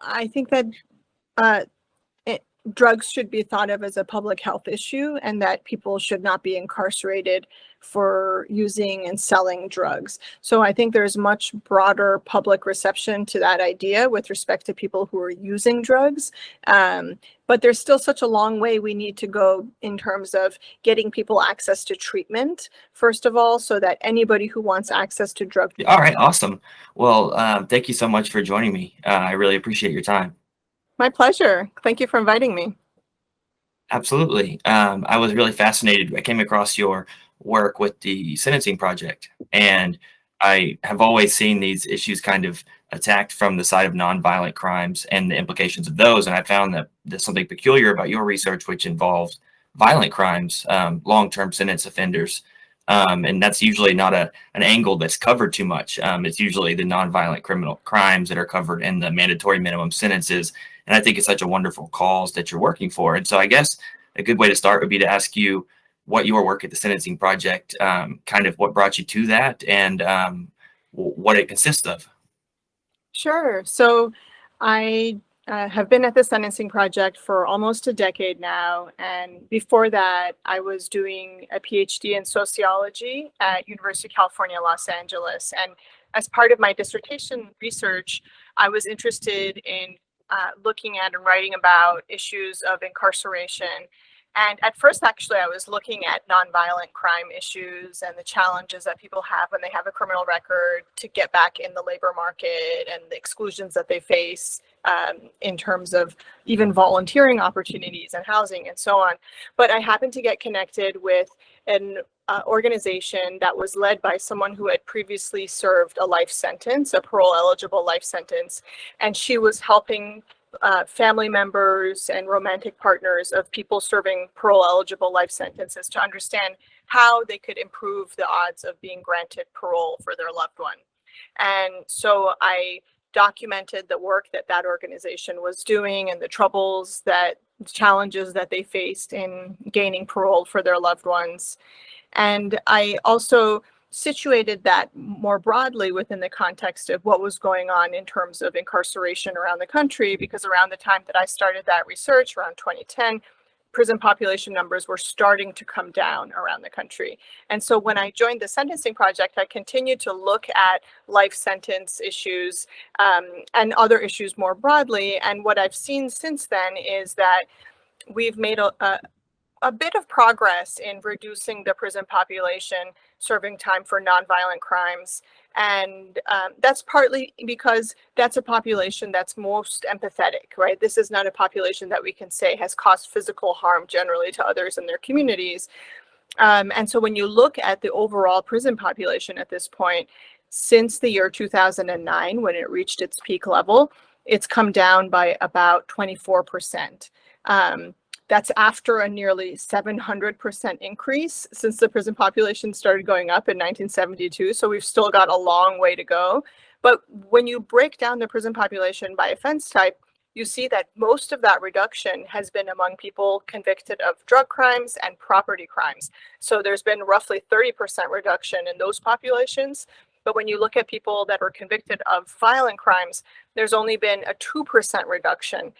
I think that uh, drugs should be thought of as a public health issue, and that people should not be incarcerated for using and selling drugs. So I think there's much broader public reception to that idea with respect to people who are using drugs. But there's still such a long way we need to go in terms of getting people access to treatment, first of all, so that anybody who wants access to drugs. All right, awesome. Well, thank you so much for joining me. I really appreciate your time. My pleasure. Thank you for inviting me. Absolutely. I was really fascinated. I came across your work with the sentencing project, and I have always seen these issues kind of attacked from the side of nonviolent crimes and the implications of those. And I found that there's something peculiar about your research, which involves violent crimes, long-term sentence offenders. And that's usually not an angle that's covered too much. It's usually the nonviolent criminal crimes that are covered in the mandatory minimum sentences. And I think it's such a wonderful cause that you're working for. And so I guess a good way to start would be to ask you what your work at the Sentencing Project, kind of what brought you to that, and what it consists of. Sure. So I have been at the Sentencing Project for almost a decade now. And before that, I was doing a Ph.D. in Sociology at University of California, Los Angeles. And as part of my dissertation research, I was interested in looking at and writing about issues of incarceration. And at first, actually, I was looking at nonviolent crime issues and the challenges that people have when they have a criminal record to get back in the labor market, and the exclusions that they face in terms of even volunteering opportunities and housing and so on. But I happened to get connected with an organization that was led by someone who had previously served a life sentence, a parole eligible life sentence, and she was helping family members and romantic partners of people serving parole eligible life sentences to understand how they could improve the odds of being granted parole for their loved one. And so I documented the work that that organization was doing and the challenges that they faced in gaining parole for their loved ones. And I also situated that more broadly within the context of what was going on in terms of incarceration around the country, because around the time that I started that research, around 2010, prison population numbers were starting to come down around the country. And so when I joined the Sentencing Project, I continued to look at life sentence issues and other issues more broadly. And what I've seen since then is that we've made a bit of progress in reducing the prison population serving time for nonviolent crimes. And that's partly because that's a population that's most empathetic, right? This is not a population that we can say has caused physical harm generally to others in their communities. And so when you look at the overall prison population at this point, since the year 2009, when it reached its peak level, it's come down by about 24%. That's after a nearly 700% increase since the prison population started going up in 1972. So we've still got a long way to go. But when you break down the prison population by offense type, you see that most of that reduction has been among people convicted of drug crimes and property crimes. So there's been roughly 30% reduction in those populations. But when you look at people that are convicted of violent crimes, there's only been a 2% reduction.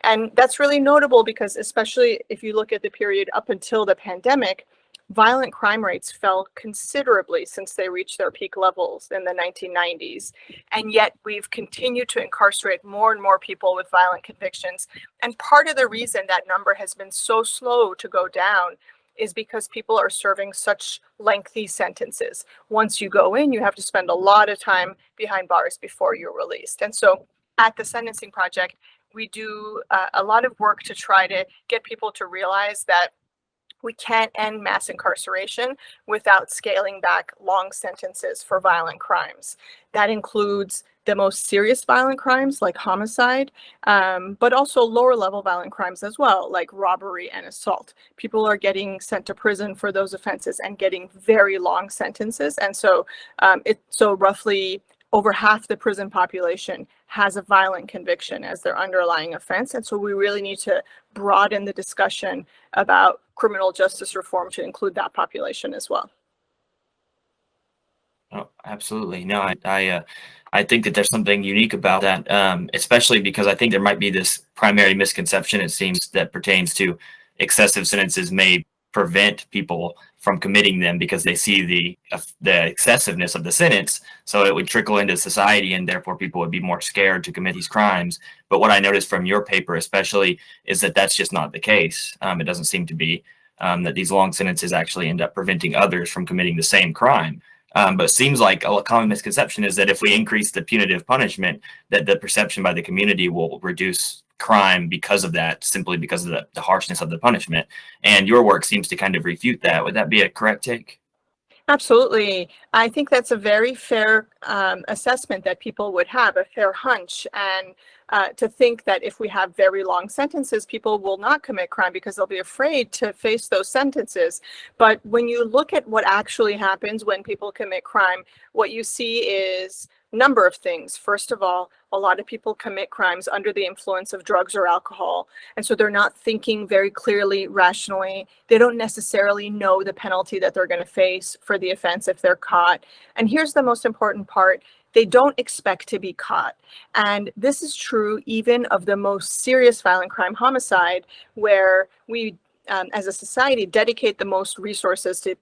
And that's really notable because, especially if you look at the period up until the pandemic, violent crime rates fell considerably since they reached their peak levels in the 1990s. And yet we've continued to incarcerate more and more people with violent convictions. And part of the reason that number has been so slow to go down is because people are serving such lengthy sentences. Once you go in, you have to spend a lot of time behind bars before you're released. And so at the Sentencing Project, we do a lot of work to try to get people to realize that we can't end mass incarceration without scaling back long sentences for violent crimes. That includes the most serious violent crimes like homicide, but also lower level violent crimes as well, like robbery and assault. People are getting sent to prison for those offenses and getting very long sentences. And so roughly over half the prison population has a violent conviction as their underlying offense. And so we really need to broaden the discussion about criminal justice reform to include that population as well. Oh, absolutely. No, I think that there's something unique about that, especially because I think there might be this primary misconception, it seems, that pertains to excessive sentences may prevent people from committing them because they see the excessiveness of the sentence, so it would trickle into society, and therefore people would be more scared to commit these crimes. But what I noticed from your paper, especially, is that that's just not the case. It doesn't seem to be that these long sentences actually end up preventing others from committing the same crime. But it seems like a common misconception is that if we increase the punitive punishment, that the perception by the community will reduce crime because of that, simply because of the harshness of the punishment. And your work seems to kind of refute that. Would that be a correct take? Absolutely. I think that's a very fair assessment that people would have, a fair hunch. And to think that if we have very long sentences, people will not commit crime because they'll be afraid to face those sentences. But when you look at what actually happens when people commit crime, what you see is a number of things. First of all, a lot of people commit crimes under the influence of drugs or alcohol. And so they're not thinking very clearly, rationally. They don't necessarily know the penalty that they're going to face for the offense if they're caught. And here's the most important part. They don't expect to be caught. And this is true even of the most serious violent crime, homicide, where we, as a society, dedicate the most resources to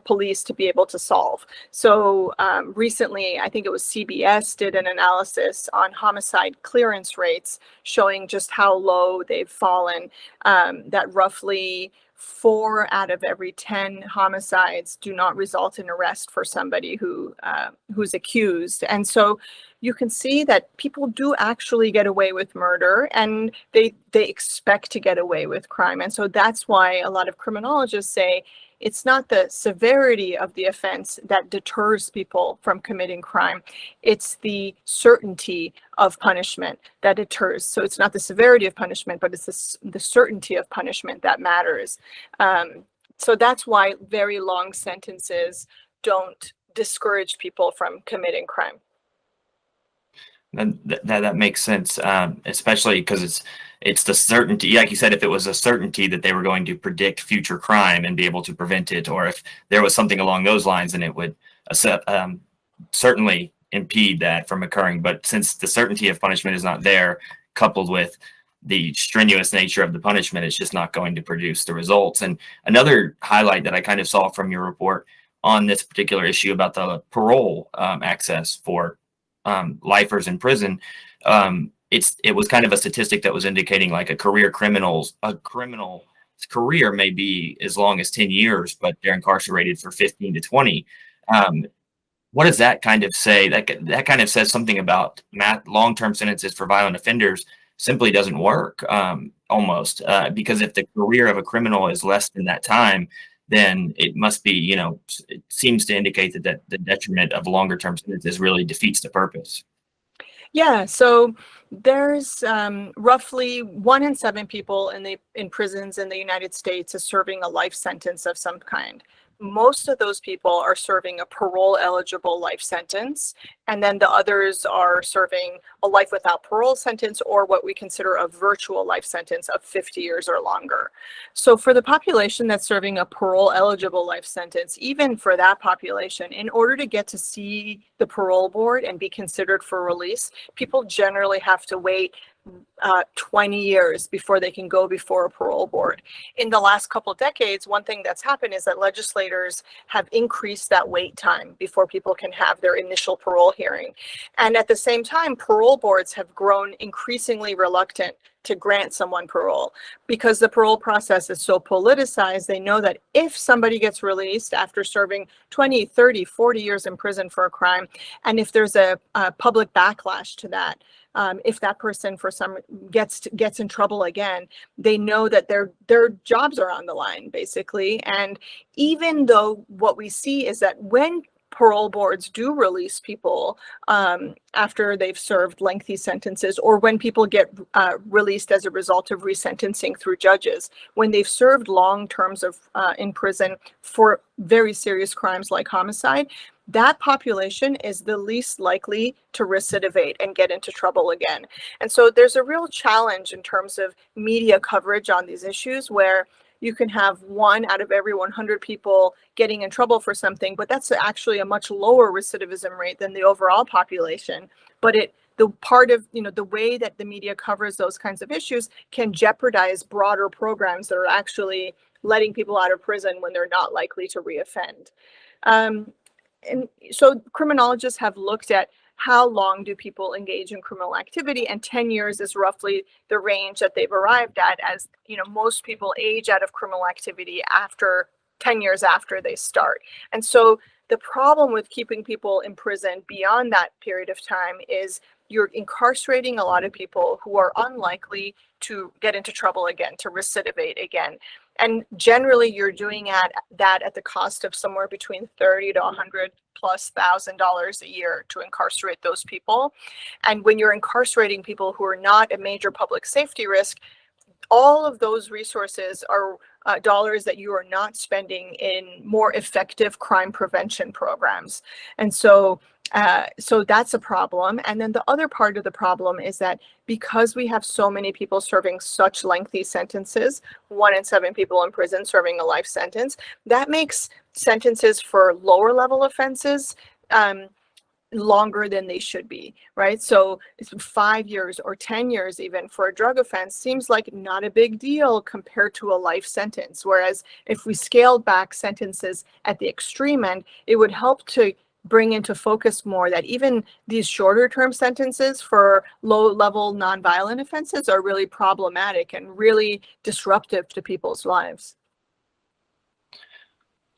police to be able to solve. So recently, I think it was CBS did an analysis on homicide clearance rates, showing just how low they've fallen, that roughly 4 out of every 10 homicides do not result in arrest for somebody who's accused. And so you can see that people do actually get away with murder, and they expect to get away with crime. And so that's why a lot of criminologists say it's not the severity of the offense that deters people from committing crime. It's the certainty of punishment that deters. So it's not the severity of punishment, but it's the certainty of punishment that matters. So that's why very long sentences don't discourage people from committing crime. That makes sense, especially because it's the certainty. Like you said, if it was a certainty that they were going to predict future crime and be able to prevent it, or if there was something along those lines, then it would certainly impede that from occurring. But since the certainty of punishment is not there, coupled with the strenuous nature of the punishment, it's just not going to produce the results. And another highlight that I kind of saw from your report on this particular issue about the parole access for lifers in prison, it was kind of a statistic that was indicating like a criminal's career may be as long as 10 years, but they're incarcerated for 15 to 20. What does that kind of say? That kind of says something about long-term sentences for violent offenders simply doesn't work, almost, because if the career of a criminal is less than that time, then it must be, it seems to indicate that the detriment of longer term sentences really defeats the purpose. Yeah, so there's roughly 1 in 7 people in prisons in the United States is serving a life sentence of some kind. Most of those people are serving a parole eligible life sentence, and then the others are serving a life without parole sentence, or what we consider a virtual life sentence of 50 years or longer. So for the population that's serving a parole eligible life sentence, even for that population, in order to get to see the parole board and be considered for release, people generally have to wait 20 years before they can go before a parole board. In the last couple of decades, one thing that's happened is that legislators have increased that wait time before people can have their initial parole hearing. And at the same time, parole boards have grown increasingly reluctant to grant someone parole because the parole process is so politicized. They know that if somebody gets released after serving 20, 30, 40 years in prison for a crime, and if there's a public backlash to that, if that person for some gets in trouble again, they know that their jobs are on the line, basically. And even though what we see is that when parole boards do release people after they've served lengthy sentences, or when people get released as a result of resentencing through judges, when they've served long terms of in prison for very serious crimes like homicide, that population is the least likely to recidivate and get into trouble again. And so there's a real challenge in terms of media coverage on these issues where you can have 1 out of every 100 people getting in trouble for something, but that's actually a much lower recidivism rate than the overall population. But the part of, the way that the media covers those kinds of issues can jeopardize broader programs that are actually letting people out of prison when they're not likely to reoffend. And so criminologists have looked at how long do people engage in criminal activity, and 10 years is roughly the range that they've arrived at, as most people age out of criminal activity after 10 years after they start. And so the problem with keeping people in prison beyond that period of time is you're incarcerating a lot of people who are unlikely to get into trouble again, to recidivate again. And generally you're doing that at the cost of somewhere between $30,000 to $100,000+ a year to incarcerate those people. And when you're incarcerating people who are not a major public safety risk, all of those resources are dollars that you are not spending in more effective crime prevention programs. And so that's a problem. And then the other part of the problem is that because we have so many people serving such lengthy sentences, 1 in 7 people in prison serving a life sentence, that makes sentences for lower level offenses longer than they should be, right? So 5 years or 10 years even for a drug offense seems like not a big deal compared to a life sentence. Whereas if we scaled back sentences at the extreme end, it would help to bring into focus more that even these shorter term sentences for low level nonviolent offenses are really problematic and really disruptive to people's lives.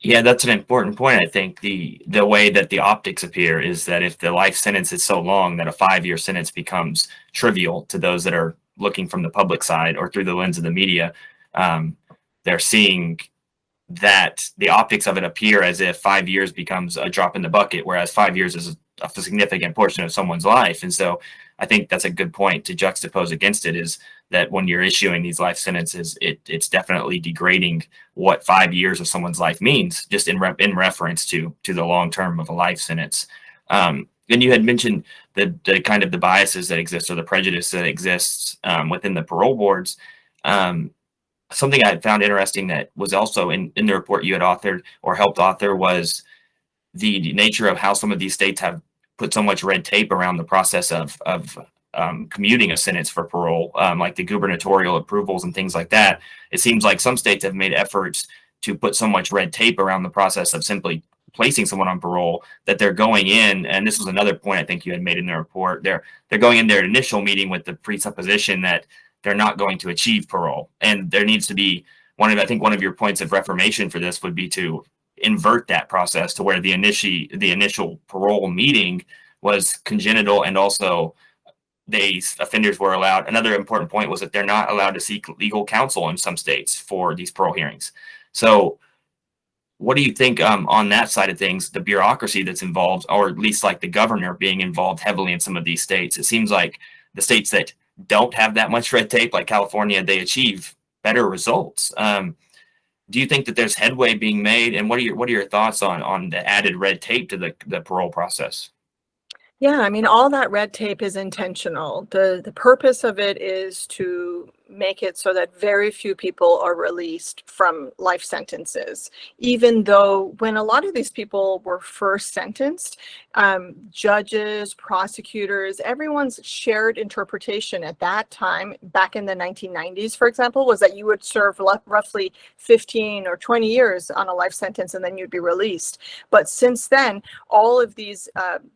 Yeah, that's an important point. I think the way that the optics appear is that if the life sentence is so long that a 5-year sentence becomes trivial to those that are looking from the public side or through the lens of the media, they're seeing that the optics of it appear as if 5 years becomes a drop in the bucket, whereas 5 years is a significant portion of someone's life. And so I think that's a good point to juxtapose against it, is that when you're issuing these life sentences, it's definitely degrading what 5 years of someone's life means, just in reference to the long term of a life sentence. And you had mentioned the kind of the biases that exist, or the prejudice that exists within the parole boards. Something I found interesting that was also in the report you had authored or helped author was the nature of how some of these states have put so much red tape around the process of commuting a sentence for parole, like the gubernatorial approvals and things like that. It seems like some states have made efforts to put so much red tape around the process of simply placing someone on parole that they're going in, and this was another point I think you had made in the report, they're going in their initial meeting with the presupposition that they're not going to achieve parole. And there needs to be one of your points of reformation for this would be to invert that process to where the initial parole meeting was congenital, and also these offenders were allowed. Another important point was that they're not allowed to seek legal counsel in some states for these parole hearings. So what do you think on that side of things, the bureaucracy that's involved, or at least like the governor being involved heavily in some of these states? It seems like the states that don't have that much red tape, like California, they achieve better results. Do you think that there's headway being made, and what are your thoughts on the added red tape to the parole process? Yeah, I mean, all that red tape is intentional. The purpose of it is to make it so that very few people are released from life sentences, even though when a lot of these people were first sentenced, judges, prosecutors, everyone's shared interpretation at that time, back in the 1990s, for example, was that you would serve roughly 15 or 20 years on a life sentence and then you'd be released. But since then, all of these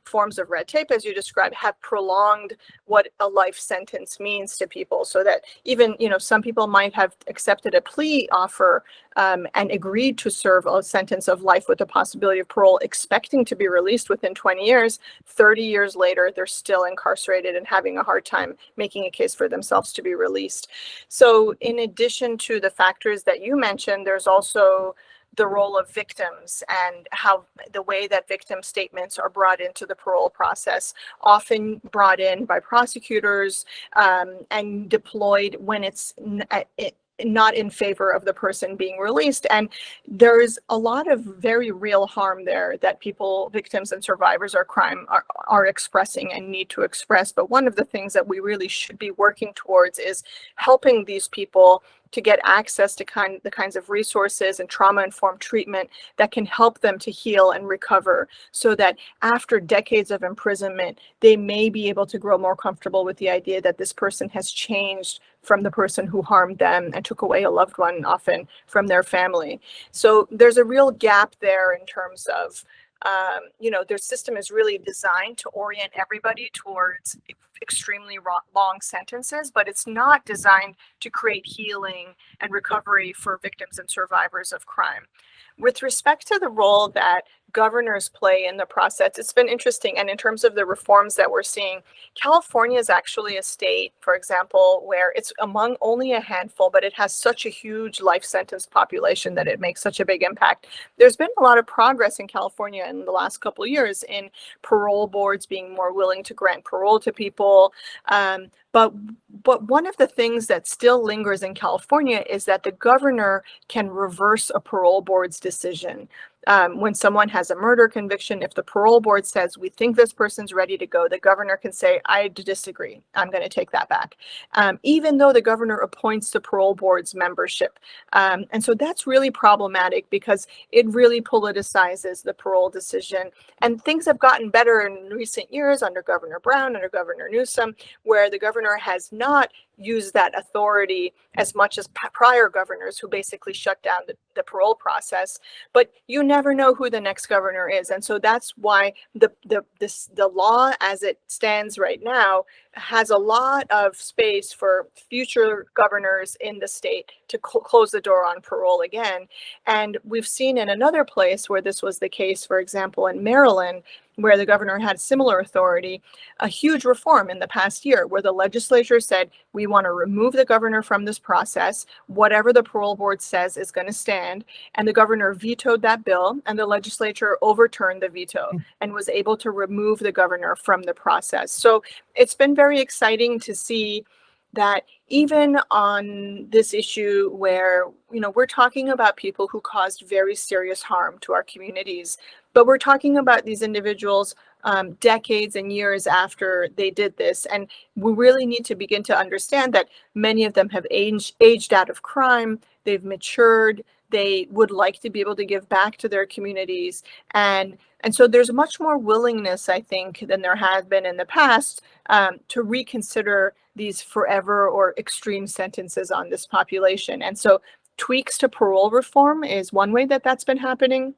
forms of red tape, as you described, have prolonged what a life sentence means to people, so that even, some people might have accepted a plea offer and agreed to serve a sentence of life with the possibility of parole, expecting to be released within 20 years. 30 years later, they're still incarcerated and having a hard time making a case for themselves to be released. So in addition to the factors that you mentioned, there's also the role of victims and how the way that victim statements are brought into the parole process, often brought in by prosecutors and deployed when it's not in favor of the person being released. And there's a lot of very real harm there that people, victims and survivors of crime are expressing and need to express. But one of the things that we really should be working towards is helping these people to get access to the kinds of resources and trauma-informed treatment that can help them to heal and recover, so that after decades of imprisonment, they may be able to grow more comfortable with the idea that this person has changed from the person who harmed them and took away a loved one, often from their family. So there's a real gap there in terms of, their system is really designed to orient everybody towards extremely long sentences, but it's not designed to create healing and recovery for victims and survivors of crime. With respect to the role that governors play in the process, it's been interesting. And in terms of the reforms that we're seeing, California is actually a state, for example, where it's among only a handful, but it has such a huge life sentence population that it makes such a big impact. There's been a lot of progress in California in the last couple of years in parole boards being more willing to grant parole to people. But one of the things that still lingers in California is that the governor can reverse a parole board's decision. When someone has a murder conviction, if the parole board says, we think this person's ready to go, the governor can say, I disagree. I'm going to take that back, even though the governor appoints the parole board's membership. And so that's really problematic because it really politicizes the parole decision. And things have gotten better in recent years under Governor Brown, under Governor Newsom, where the governor has not used that authority as much as prior governors who basically shut down the parole process. But you never know who the next governor is. And so that's why the law as it stands right now has a lot of space for future governors in the state to close the door on parole again. And we've seen in another place where this was the case, for example, in Maryland, where the governor had similar authority, a huge reform in the past year where the legislature said, we want to remove the governor from this process. Whatever the parole board says is going to stand. And the governor vetoed that bill, and the legislature overturned the veto and was able to remove the governor from the process. So it's been very exciting to see that even on this issue where, we're talking about people who caused very serious harm to our communities, but we're talking about these individuals decades and years after they did this. And we really need to begin to understand that many of them have aged out of crime, they've matured, they would like to be able to give back to their communities. And so there's much more willingness, I think, than there has been in the past to reconsider these forever or extreme sentences on this population. And so tweaks to parole reform is one way that that's been happening.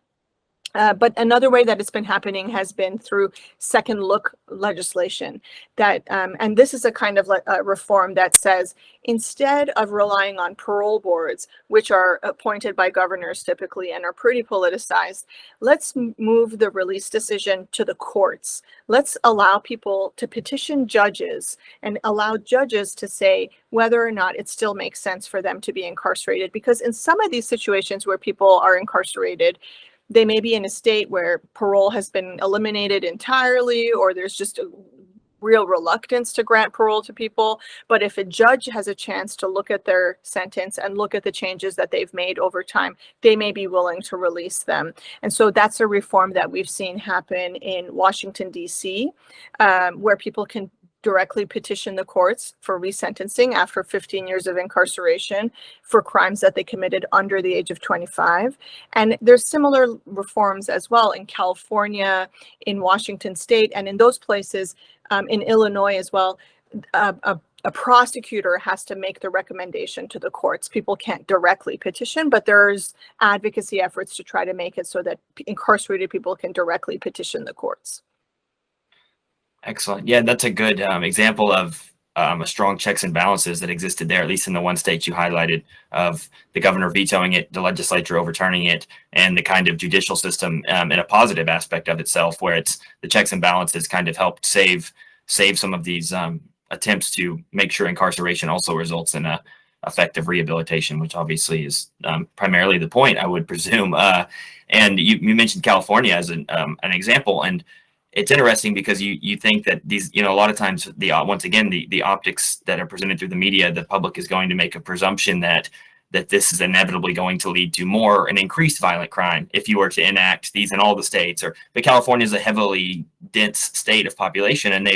But another way that it's been happening has been through second look legislation that, and this is a kind of reform that says, instead of relying on parole boards, which are appointed by governors typically and are pretty politicized, let's move the release decision to the courts. Let's allow people to petition judges and allow judges to say whether or not it still makes sense for them to be incarcerated. Because in some of these situations where people are incarcerated, they may be in a state where parole has been eliminated entirely, or there's just a real reluctance to grant parole to people. But if a judge has a chance to look at their sentence and look at the changes that they've made over time, they may be willing to release them. And so that's a reform that we've seen happen in Washington, D.C., where people can directly petition the courts for resentencing after 15 years of incarceration for crimes that they committed under the age of 25. And there's similar reforms as well in California, in Washington State, and in those places, in Illinois as well. A prosecutor has to make the recommendation to the courts. People can't directly petition, but there's advocacy efforts to try to make it so that incarcerated people can directly petition the courts. Excellent. Yeah, that's a good example of a strong checks and balances that existed there, at least in the one state you highlighted, of the governor vetoing it, the legislature overturning it, and the kind of judicial system in a positive aspect of itself, where it's the checks and balances kind of helped save some of these attempts to make sure incarceration also results in a effective rehabilitation, which obviously is primarily the point, I would presume. And you mentioned California as an example, and it's interesting because you think that these, a lot of times once again, the optics that are presented through the media, the public is going to make a presumption that that this is inevitably going to lead to more and increased violent crime if you were to enact these in all the states. But California is a heavily dense state of population, and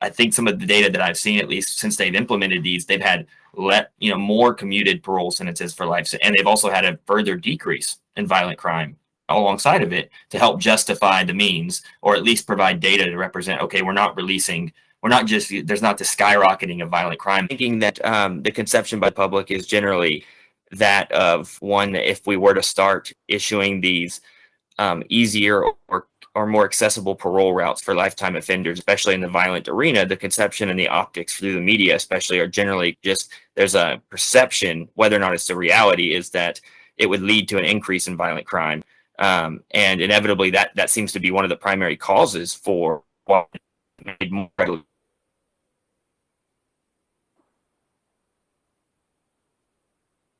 I think some of the data that I've seen, at least since they've implemented these, they've had more commuted parole sentences for life, and they've also had a further decrease in violent crime alongside of it to help justify the means, or at least provide data to represent, okay, there's not the skyrocketing of violent crime. Thinking that the conception by the public is generally that of one, if we were to start issuing these easier or more accessible parole routes for lifetime offenders, especially in the violent arena, the conception and the optics through the media especially are generally just, there's a perception, whether or not it's the reality, is that it would lead to an increase in violent crime. And inevitably that seems to be one of the primary causes for what made more readily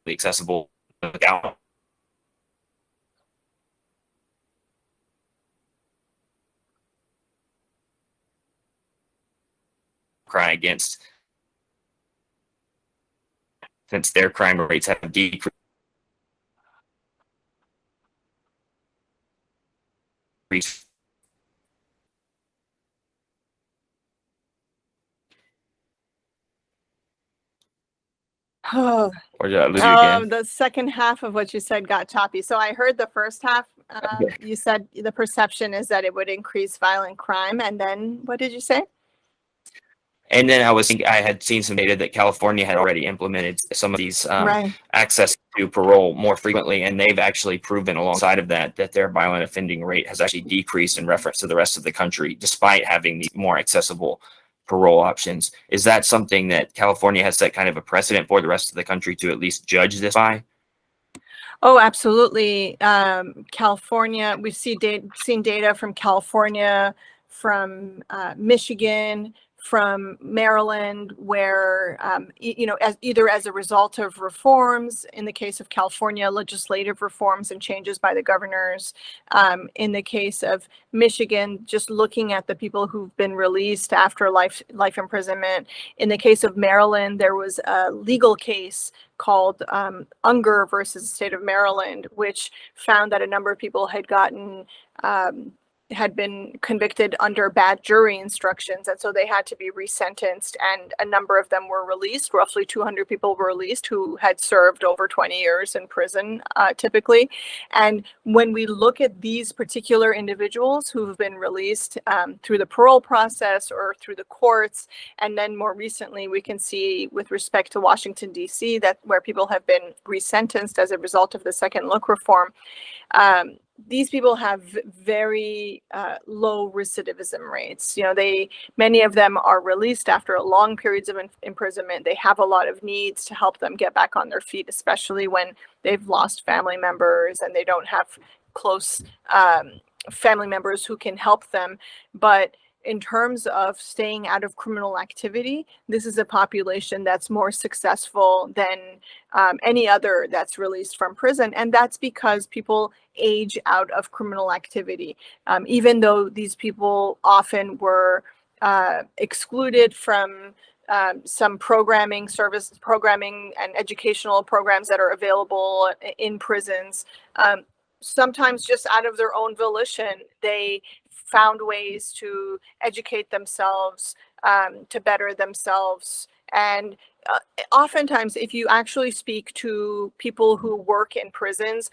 accessible without cry against, since their crime rates have decreased. Oh, Or did I lose you again? the second half of what you said got choppy. So I heard the first half. Okay. You said the perception is that it would increase violent crime. And then what did you say? And then I had seen some data that California had already implemented some of these Right. access to parole more frequently, and they've actually proven alongside of that their violent offending rate has actually decreased in reference to the rest of the country, despite having these more accessible parole options. Is that something that California has set kind of a precedent for the rest of the country to at least judge this by? Oh, absolutely. California, we've seen data from California, from Michigan, from Maryland, where as either as a result of reforms, in the case of California, legislative reforms and changes by the governors. In the case of Michigan, just looking at the people who've been released after life imprisonment. In the case of Maryland, there was a legal case called Unger versus the state of Maryland, which found that a number of people had been convicted under bad jury instructions, and so they had to be resentenced, and a number of them were released. Roughly 200 people were released who had served over 20 years in prison, typically. And when we look at these particular individuals who have been released through the parole process or through the courts, and then more recently we can see with respect to Washington, D.C., that where people have been resentenced as a result of the second look reform, these people have very low recidivism rates. Many of them are released after long periods of imprisonment. They have a lot of needs to help them get back on their feet, especially when they've lost family members and they don't have close family members who can help them. But in terms of staying out of criminal activity, this is a population that's more successful than any other that's released from prison. And that's because people age out of criminal activity. Even though these people often were excluded from some programming and educational programs that are available in prisons, sometimes just out of their own volition, they found ways to educate themselves, to better themselves. And oftentimes, if you actually speak to people who work in prisons,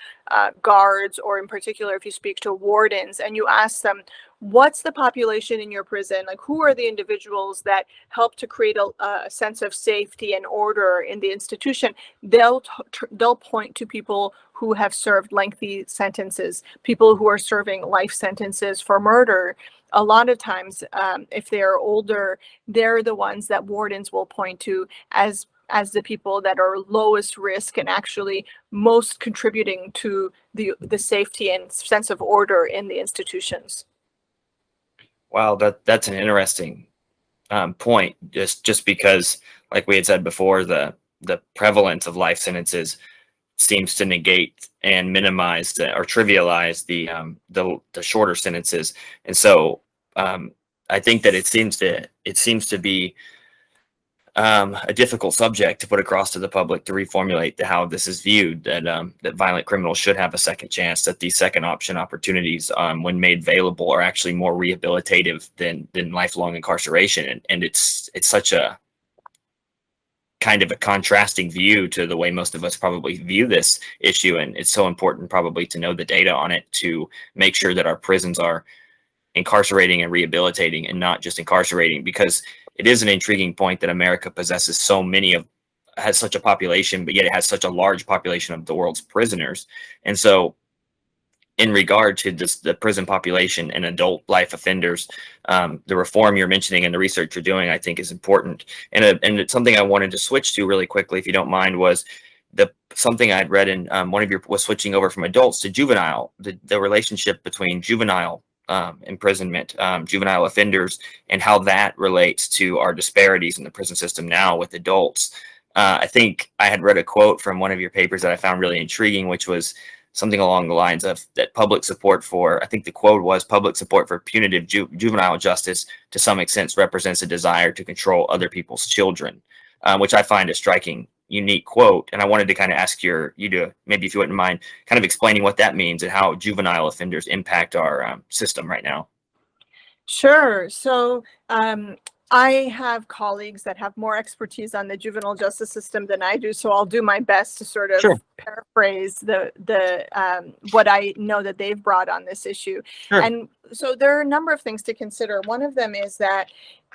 guards, or in particular, if you speak to wardens, and you ask them, what's the population in your prison? Like, who are the individuals that help to create a sense of safety and order in the institution? They'll point to people who have served lengthy sentences, people who are serving life sentences for murder. A lot of times, if they're older, they're the ones that wardens will point to as the people that are lowest risk and actually most contributing to the safety and sense of order in the institutions. Wow, that's an interesting point. Just because, like we had said before, the prevalence of life sentences seems to negate and minimize or trivialize the shorter sentences, and so I think that it seems to be a difficult subject to put across to the public to reformulate how this is viewed, that that violent criminals should have a second chance, that these second option opportunities, when made available, are actually more rehabilitative than lifelong incarceration. And it's such a kind of a contrasting view to the way most of us probably view this issue. And it's so important probably to know the data on it, to make sure that our prisons are incarcerating and rehabilitating and not just incarcerating, because it is an intriguing point that America possesses has such a population, but yet it has such a large population of the world's prisoners. And so in regard to the prison population and adult life offenders, the reform you're mentioning and the research you're doing, I think, is important. And it's something I wanted to switch to really quickly, if you don't mind, was something I'd read in one of your was switching over from adults to juvenile, the relationship between juvenile imprisonment, juvenile offenders, and how that relates to our disparities in the prison system now with adults. I think I had read a quote from one of your papers that I found really intriguing, which was something along the lines of that public support for, I think the quote was, public support for punitive juvenile justice to some extent represents a desire to control other people's children, which I find a striking, unique quote. And I wanted to kind of ask you to, maybe if you wouldn't mind, kind of explaining what that means and how juvenile offenders impact our system right now. Sure. So I have colleagues that have more expertise on the juvenile justice system than I do, so I'll do my best to sort of paraphrase the what I know that they've brought on this issue. Sure. And so there are a number of things to consider. One of them is that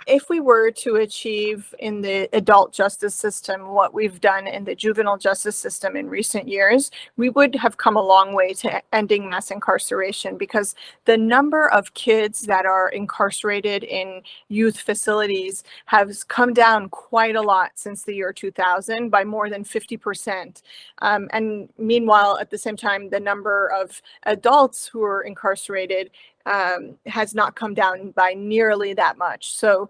if we were to achieve in the adult justice system what we've done in the juvenile justice system in recent years, we would have come a long way to ending mass incarceration, because the number of kids that are incarcerated in youth facilities has come down quite a lot since the year 2000 by more than 50%. And meanwhile, at the same time, the number of adults who are incarcerated has not come down by nearly that much. So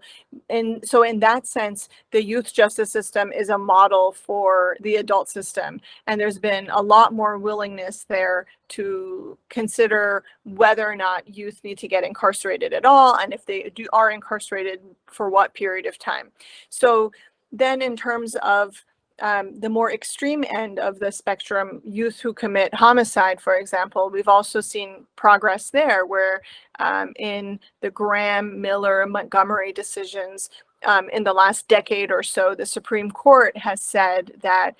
in that sense, the youth justice system is a model for the adult system. And there's been a lot more willingness there to consider whether or not youth need to get incarcerated at all, and if they are incarcerated, for what period of time. So then in terms of the more extreme end of the spectrum, youth who commit homicide, for example, we've also seen progress there, where in the Graham, Miller, Montgomery decisions in the last decade or so, the Supreme Court has said that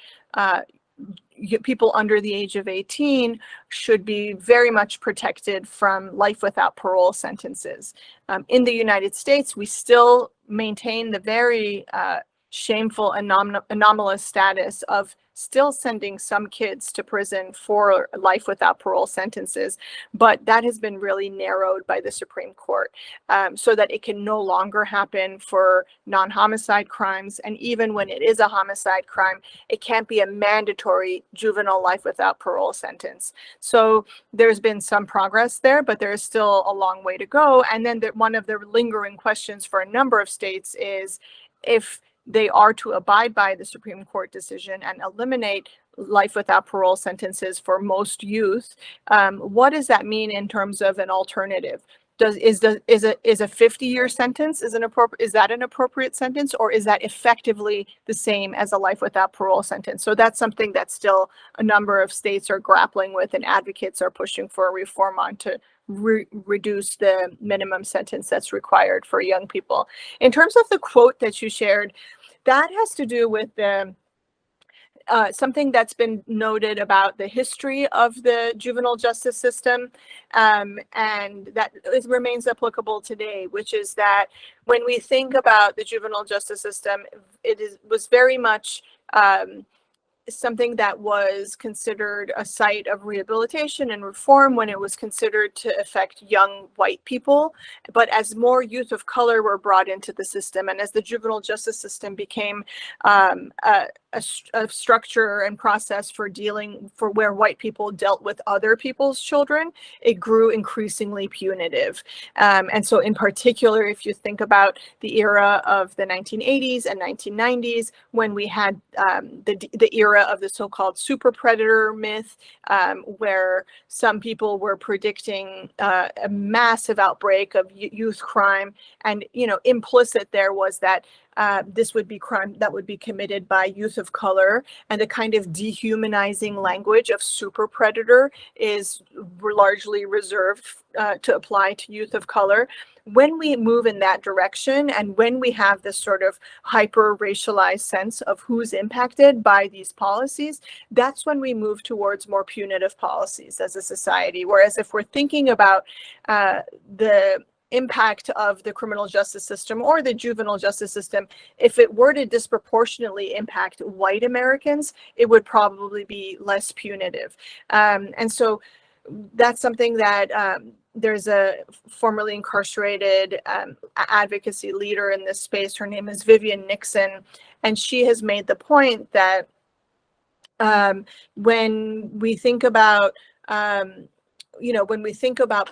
people under the age of 18 should be very much protected from life without parole sentences. In the United States, we still maintain the very shameful anomalous status of still sending some kids to prison for life without parole sentences, but that has been really narrowed by the Supreme Court, so that it can no longer happen for non-homicide crimes. And even when it is a homicide crime, it can't be a mandatory juvenile life without parole sentence. So there's been some progress there, but there is still a long way to go. And then one of the lingering questions for a number of states is, if they are to abide by the Supreme Court decision and eliminate life without parole sentences for most youth, what does that mean in terms of an alternative? Is a 50-year sentence is that an appropriate sentence, or is that effectively the same as a life without parole sentence? So that's something that still a number of states are grappling with, and advocates are pushing for a reform on to reduce the minimum sentence that's required for young people. In terms of the quote that you shared, that has to do with something that's been noted about the history of the juvenile justice system, and that remains applicable today, which is that when we think about the juvenile justice system, was very much something that was considered a site of rehabilitation and reform when it was considered to affect young white people. But as more youth of color were brought into the system, and as the juvenile justice system became a structure and process for where white people dealt with other people's children, it grew increasingly punitive. And so in particular, if you think about the era of the 1980s and 1990s, when we had the era of the so-called super predator myth, where some people were predicting a massive outbreak of youth crime, and implicit there was that this would be crime that would be committed by youth of color, and the kind of dehumanizing language of super predator is largely reserved to apply to youth of color. When we move in that direction, and when we have this sort of hyper racialized sense of who's impacted by these policies, that's when we move towards more punitive policies as a society. Whereas if we're thinking about the impact of the criminal justice system or the juvenile justice system, if it were to disproportionately impact white Americans, it would probably be less punitive. And so that's something that there's a formerly incarcerated advocacy leader in this space. Her name is Vivian Nixon, and she has made the point that when we think about when we think about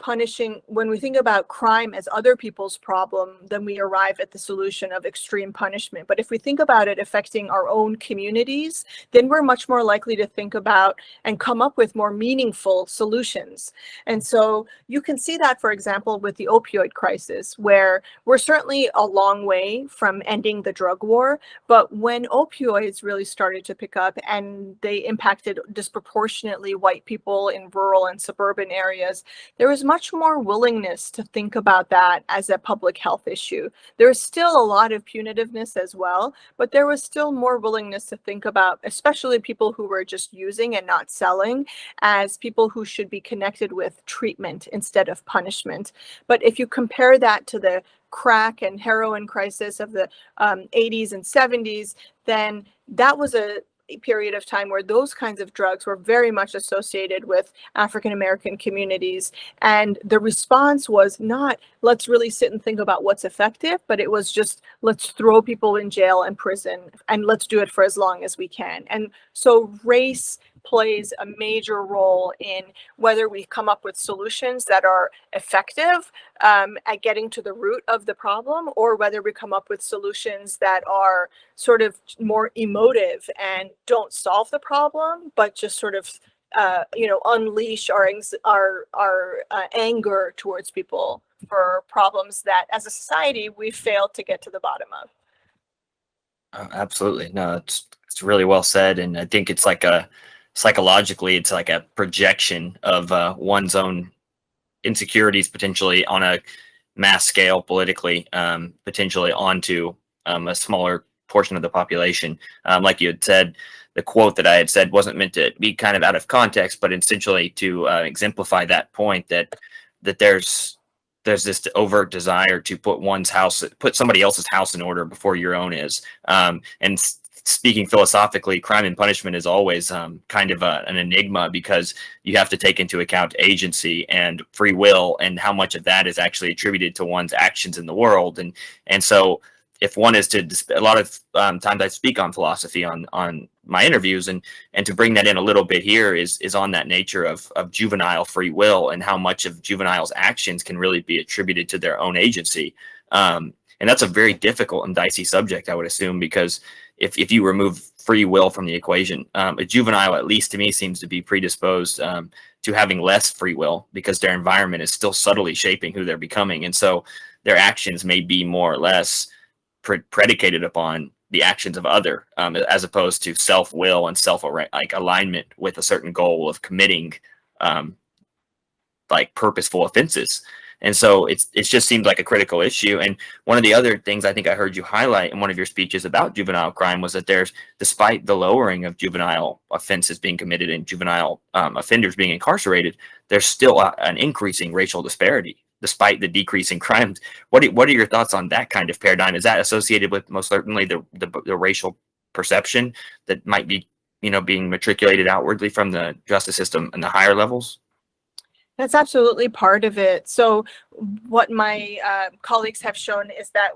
when we think about crime as other people's problem, then we arrive at the solution of extreme punishment. But if we think about it affecting our own communities, then we're much more likely to think about and come up with more meaningful solutions. And so you can see that, for example, with the opioid crisis, where we're certainly a long way from ending the drug war. But when opioids really started to pick up and they impacted disproportionately white people in rural and suburban areas, there was much more willingness to think about that as a public health issue. There is still a lot of punitiveness as well, but there was still more willingness to think about, especially people who were just using and not selling, as people who should be connected with treatment instead of punishment. But if you compare that to the crack and heroin crisis of the 80s and 70s, then that was a period of time where those kinds of drugs were very much associated with African American communities. And the response was not, let's really sit and think about what's effective, but it was just, let's throw people in jail and prison, and let's do it for as long as we can. And so race plays a major role in whether we come up with solutions that are effective at getting to the root of the problem, or whether we come up with solutions that are sort of more emotive and don't solve the problem, but just sort of unleash our anger towards people for problems that as a society we failed to get to the bottom of. Absolutely. No, it's really well said. And I think it's like psychologically, it's like a projection of one's own insecurities potentially on a mass scale politically, potentially onto a smaller portion of the population. Like you had said, the quote that I had said wasn't meant to be kind of out of context, but essentially to exemplify that point that there's this overt desire to put somebody else's house in order before your own is. And speaking philosophically, crime and punishment is always kind of an enigma, because you have to take into account agency and free will, and how much of that is actually attributed to one's actions in the world. And so if one is to, a lot of times I speak on philosophy on my interviews, and to bring that in a little bit here is on that nature of juvenile free will, and how much of juveniles' actions can really be attributed to their own agency. And that's a very difficult and dicey subject, I would assume, because if you remove free will from the equation, a juvenile, at least to me, seems to be predisposed to having less free will, because their environment is still subtly shaping who they're becoming. And so their actions may be more or less predicated upon the actions of other, as opposed to self-will and alignment with a certain goal of committing purposeful offenses. And so it just seems like a critical issue. And one of the other things I think I heard you highlight in one of your speeches about juvenile crime was that despite the lowering of juvenile offenses being committed and juvenile offenders being incarcerated, there's still an increasing racial disparity despite the decreasing crimes. What are your thoughts on that kind of paradigm? Is that associated with most certainly the racial perception that might be being matriculated outwardly from the justice system and the higher levels? That's absolutely part of it. So what my colleagues have shown is that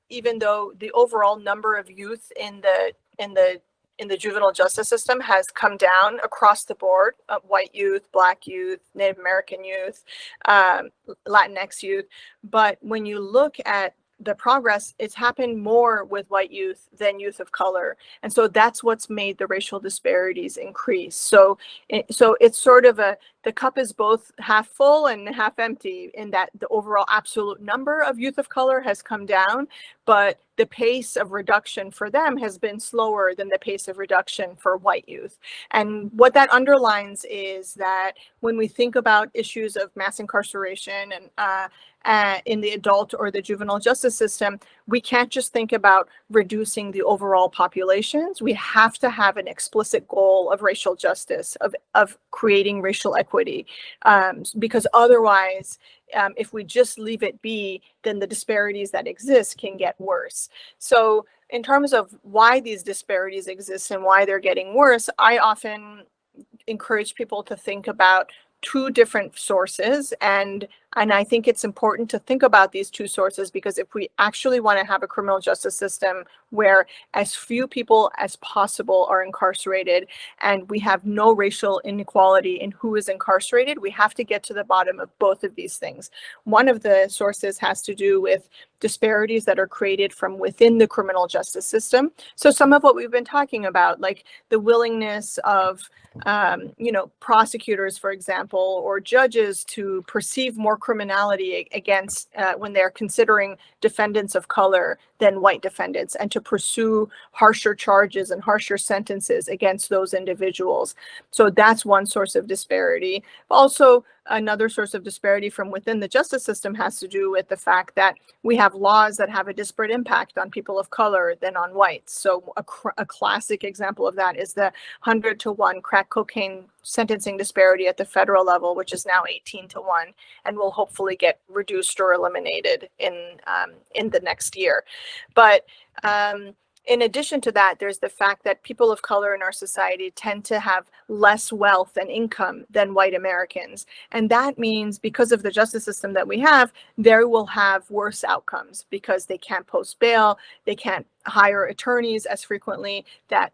even though the overall number of youth in the juvenile justice system has come down across the board, white youth, Black youth, Native American youth, Latinx youth, but when you look at the progress, it's happened more with white youth than youth of color. And so that's what's made the racial disparities increase. So it's sort of the cup is both half full and half empty, in that the overall absolute number of youth of color has come down, but the pace of reduction for them has been slower than the pace of reduction for white youth. And what that underlines is that when we think about issues of mass incarceration and in the adult or the juvenile justice system, we can't just think about reducing the overall populations. We have to have an explicit goal of racial justice, of creating racial equity, because otherwise, if we just leave it be, then the disparities that exist can get worse. So in terms of why these disparities exist and why they're getting worse, I often encourage people to think about two different sources, and I think it's important to think about these two sources, because if we actually want to have a criminal justice system where as few people as possible are incarcerated and we have no racial inequality in who is incarcerated, we have to get to the bottom of both of these things. One of the sources has to do with disparities that are created from within the criminal justice system. So some of what we've been talking about, like the willingness of prosecutors, for example, or judges to perceive more criminality against when they're considering defendants of color than white defendants, and to pursue harsher charges and harsher sentences against those individuals. So that's one source of disparity. Also, another source of disparity from within the justice system has to do with the fact that we have laws that have a disparate impact on people of color than on whites. So a classic example of that is the 100-to-1 crack cocaine sentencing disparity at the federal level, which is now 18-to-1, and will hopefully get reduced or eliminated in the next year. But in addition to that, there's the fact that people of color in our society tend to have less wealth and income than white Americans. And that means because of the justice system that we have, they will have worse outcomes because they can't post bail, they can't hire attorneys as frequently that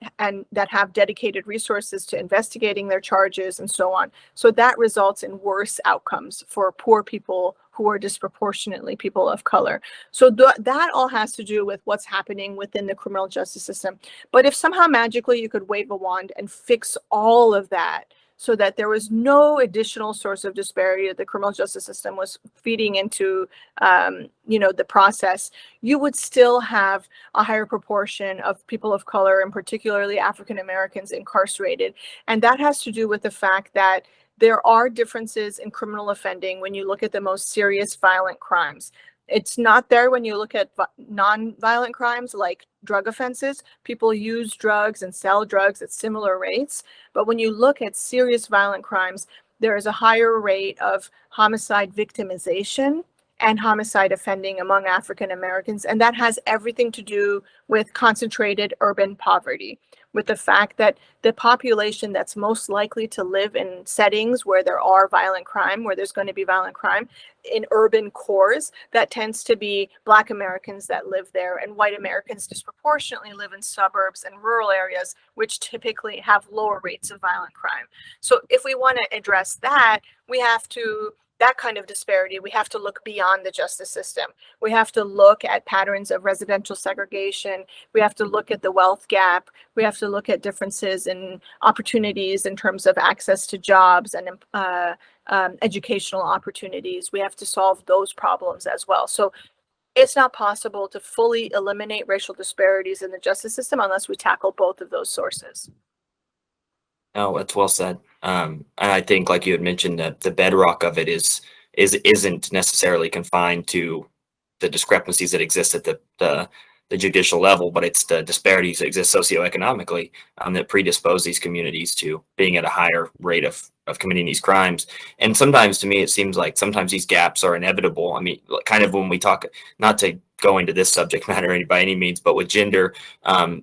have dedicated resources to investigating their charges and so on. So that results in worse outcomes for poor people who are disproportionately people of color. So that all has to do with what's happening within the criminal justice system. But if somehow magically you could wave a wand and fix all of that, so that there was no additional source of disparity that the criminal justice system was feeding into, the process, you would still have a higher proportion of people of color, and particularly African Americans, incarcerated. And that has to do with the fact that there are differences in criminal offending when you look at the most serious violent crimes. It's not there when you look at non-violent crimes like drug offenses. People use drugs and sell drugs at similar rates. But when you look at serious violent crimes, there is a higher rate of homicide victimization and homicide offending among African Americans. And that has everything to do with concentrated urban poverty, with the fact that the population that's most likely to live in settings where there are violent crime, where there's going to be violent crime in urban cores, that tends to be Black Americans that live there, and white Americans disproportionately live in suburbs and rural areas, which typically have lower rates of violent crime. So if we want to address that, that kind of disparity, we have to look beyond the justice system. We have to look at patterns of residential segregation. We have to look at the wealth gap. We have to look at differences in opportunities in terms of access to jobs and educational opportunities. We have to solve those problems as well. So it's not possible to fully eliminate racial disparities in the justice system unless we tackle both of those sources. No, that's well said. And I think, like you had mentioned, that the bedrock of it isn't necessarily confined to the discrepancies that exist at the judicial level, but it's the disparities that exist socioeconomically that predispose these communities to being at a higher rate of committing these crimes. And sometimes, to me, it seems like sometimes these gaps are inevitable. I mean, kind of when we talk, not to go into this subject matter by any means, but with gender,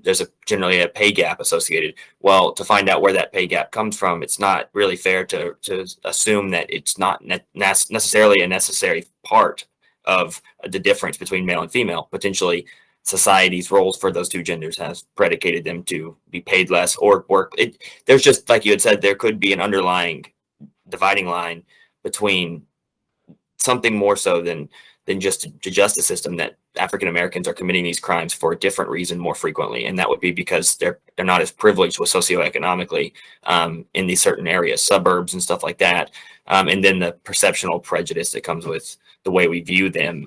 there's generally a pay gap associated. Well, to find out where that pay gap comes from, it's not really fair to assume that it's not necessarily a necessary part of the difference between male and female. Potentially, society's roles for those two genders has predicated them to be paid less or work. There's just, like you had said, there could be an underlying dividing line between something more so than just the justice system, that African Americans are committing these crimes for a different reason more frequently, and that would be because they're not as privileged with socioeconomically in these certain areas, suburbs and stuff like that, and then the perceptional prejudice that comes with the way we view them,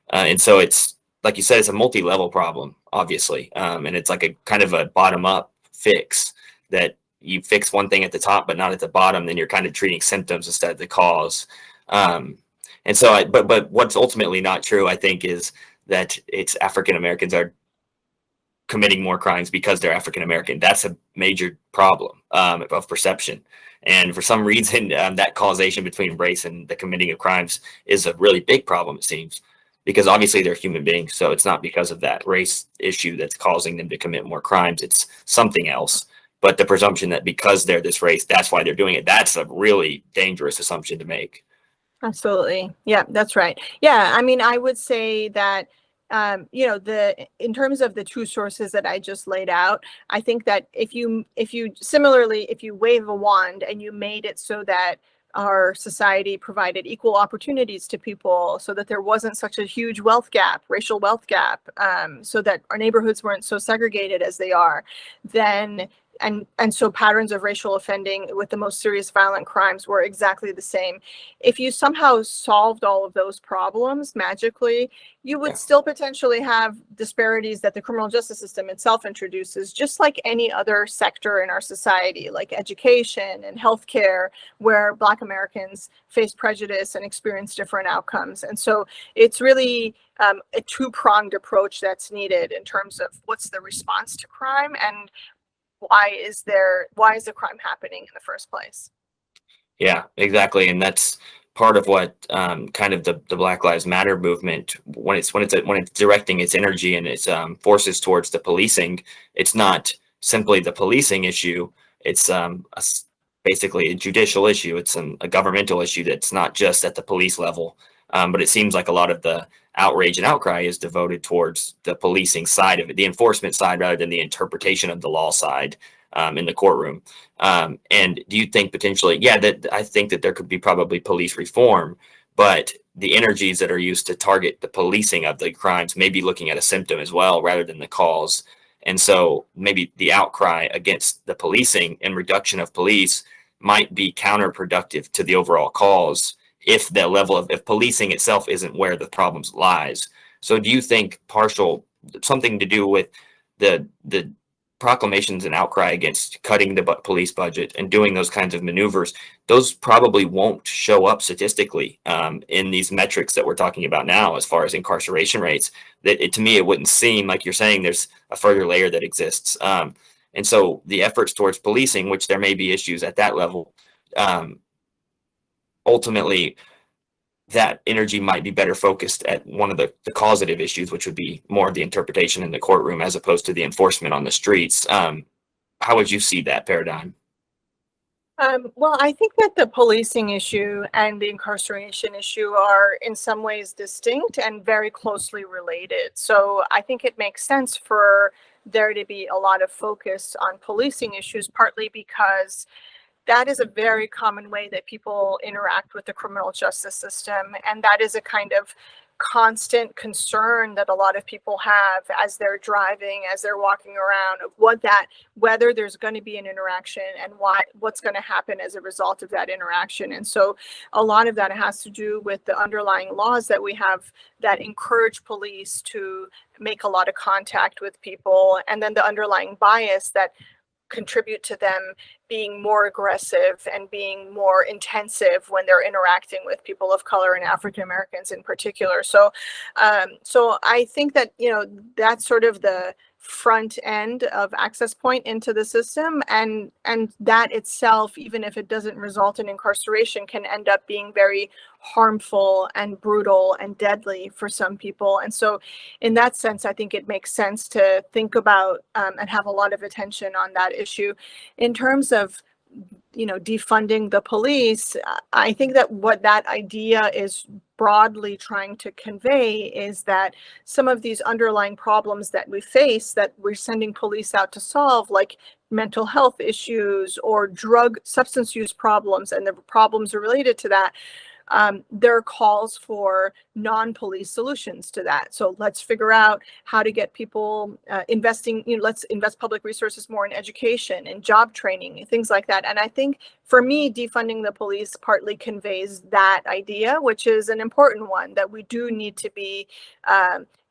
and so it's like you said, it's a multi-level problem, obviously, and it's like a kind of a bottom-up fix that you fix one thing at the top, but not at the bottom. Then you're kind of treating symptoms instead of the cause. And so, but what's ultimately not true, I think, is that it's African Americans are committing more crimes because they're African American. That's a major problem of perception. And for some reason, that causation between race and the committing of crimes is a really big problem, it seems, because obviously they're human beings. So it's not because of that race issue that's causing them to commit more crimes. It's something else. But the presumption that because they're this race, that's why they're doing it, that's a really dangerous assumption to make. Absolutely. Yeah, that's right. Yeah, I mean, I would say that in terms of the two sources that I just laid out, I think that if you similarly, if you wave a wand and you made it so that our society provided equal opportunities to people, so that there wasn't such a huge wealth gap, racial wealth gap, so that our neighborhoods weren't so segregated as they are, then and so patterns of racial offending with the most serious violent crimes were exactly the same. If you somehow solved all of those problems magically, you would still potentially have disparities that the criminal justice system itself introduces, just like any other sector in our society, like education and healthcare, where Black Americans face prejudice and experience different outcomes. And so it's really a two-pronged approach that's needed in terms of what's the response to crime and why is the crime happening in the first place? Yeah, exactly. And that's part of what kind of the Black Lives Matter movement, when it's directing its energy and its forces towards the policing, it's not simply the policing issue. It's basically a judicial issue. It's a governmental issue that's not just at the police level. But it seems like a lot of the outrage and outcry is devoted towards the policing side of it, the enforcement side, rather than the interpretation of the law side in the courtroom. And do you think potentially, that I think that there could be probably police reform, but the energies that are used to target the policing of the crimes may be looking at a symptom as well, rather than the cause. And so maybe the outcry against the policing and reduction of police might be counterproductive to the overall cause if the level of if policing itself isn't where the problems lies. So do you think something to do with the proclamations and outcry against cutting the police budget and doing those kinds of maneuvers, those probably won't show up statistically in these metrics that we're talking about now, as far as incarceration rates? To me, it wouldn't seem like you're saying there's a further layer that exists. And so the efforts towards policing, which there may be issues at that level, ultimately that energy might be better focused at one of the causative issues, which would be more of the interpretation in the courtroom as opposed to the enforcement on the streets. How would you see that paradigm? Well, I think that the policing issue and the incarceration issue are in some ways distinct and very closely related. So I think it makes sense for there to be a lot of focus on policing issues, partly because that is a very common way that people interact with the criminal justice system. And that is a kind of constant concern that a lot of people have as they're driving, as they're walking around, of whether there's going to be an interaction and what's going to happen as a result of that interaction. And so a lot of that has to do with the underlying laws that we have that encourage police to make a lot of contact with people, and then the underlying bias that contribute to them being more aggressive and being more intensive when they're interacting with people of color and African Americans in particular. So I think that, that's sort of the front end of access point into the system, and that itself, even if it doesn't result in incarceration, can end up being very harmful and brutal and deadly for some people. And so in that sense, I think it makes sense to think about and have a lot of attention on that issue. In terms of defunding the police, I think that what that idea is broadly trying to convey is that some of these underlying problems that we face, that we're sending police out to solve, like mental health issues or drug substance use problems and the problems related to that, there are calls for non-police solutions to that. So let's figure out how to get people investing, let's invest public resources more in education and job training, things like that. And I think for me, defunding the police partly conveys that idea, which is an important one, that we do need to be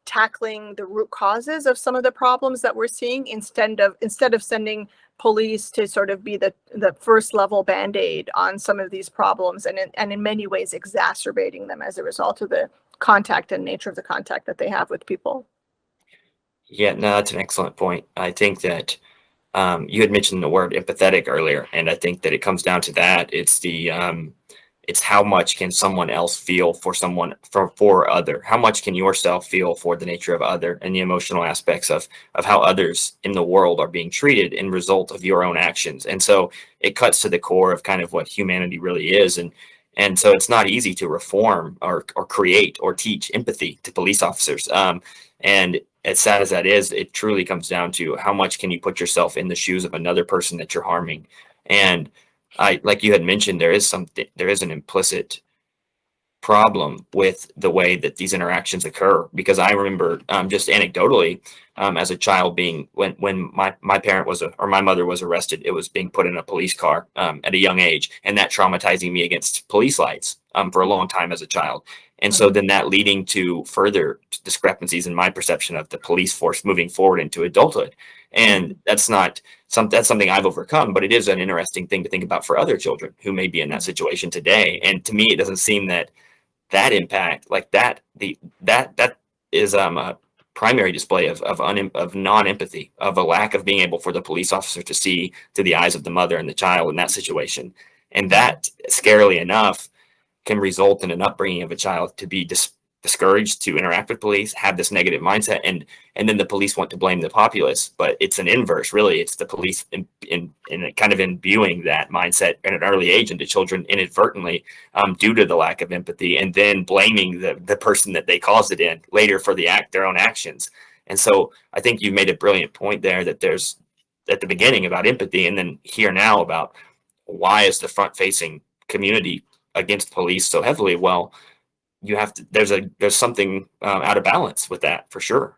tackling the root causes of some of the problems that we're seeing instead of sending police to sort of be the first level band-aid on some of these problems, and in many ways exacerbating them as a result of the contact and nature of the contact that they have with people. Yeah, no, that's an excellent point. I think that you had mentioned the word empathetic earlier, and I think that it comes down to that. It's how much can someone else feel for someone for other? How much can yourself feel for the nature of other and the emotional aspects of how others in the world are being treated in result of your own actions? And so it cuts to the core of kind of what humanity really is. And so it's not easy to reform or create or teach empathy to police officers. And as sad as that is, it truly comes down to how much can you put yourself in the shoes of another person that you're harming. And like you had mentioned, there is an implicit problem with the way that these interactions occur, because I remember just anecdotally as a child being when my parent or my mother was arrested, it was being put in a police car at a young age, and that traumatizing me against police lights for a long time as a child. And so then that leading to further discrepancies in my perception of the police force moving forward into adulthood. And that's something I've overcome, but it is an interesting thing to think about for other children who may be in that situation today. And to me, it doesn't seem that impact like that that is a primary display of non-empathy, of a lack of being able for the police officer to see to the eyes of the mother and the child in that situation. And that, scarily enough, can result in an upbringing of a child to be discouraged to interact with police, have this negative mindset, and then the police want to blame the populace. But it's an inverse, really. It's the police in kind of imbuing that mindset at an early age into children inadvertently due to the lack of empathy, and then blaming the person that they caused it in later for their own actions. And so I think you made a brilliant point there, that there's at the beginning about empathy, and then here now about why is the front-facing community against police so heavily. Well, you have to, there's something out of balance with that, for sure.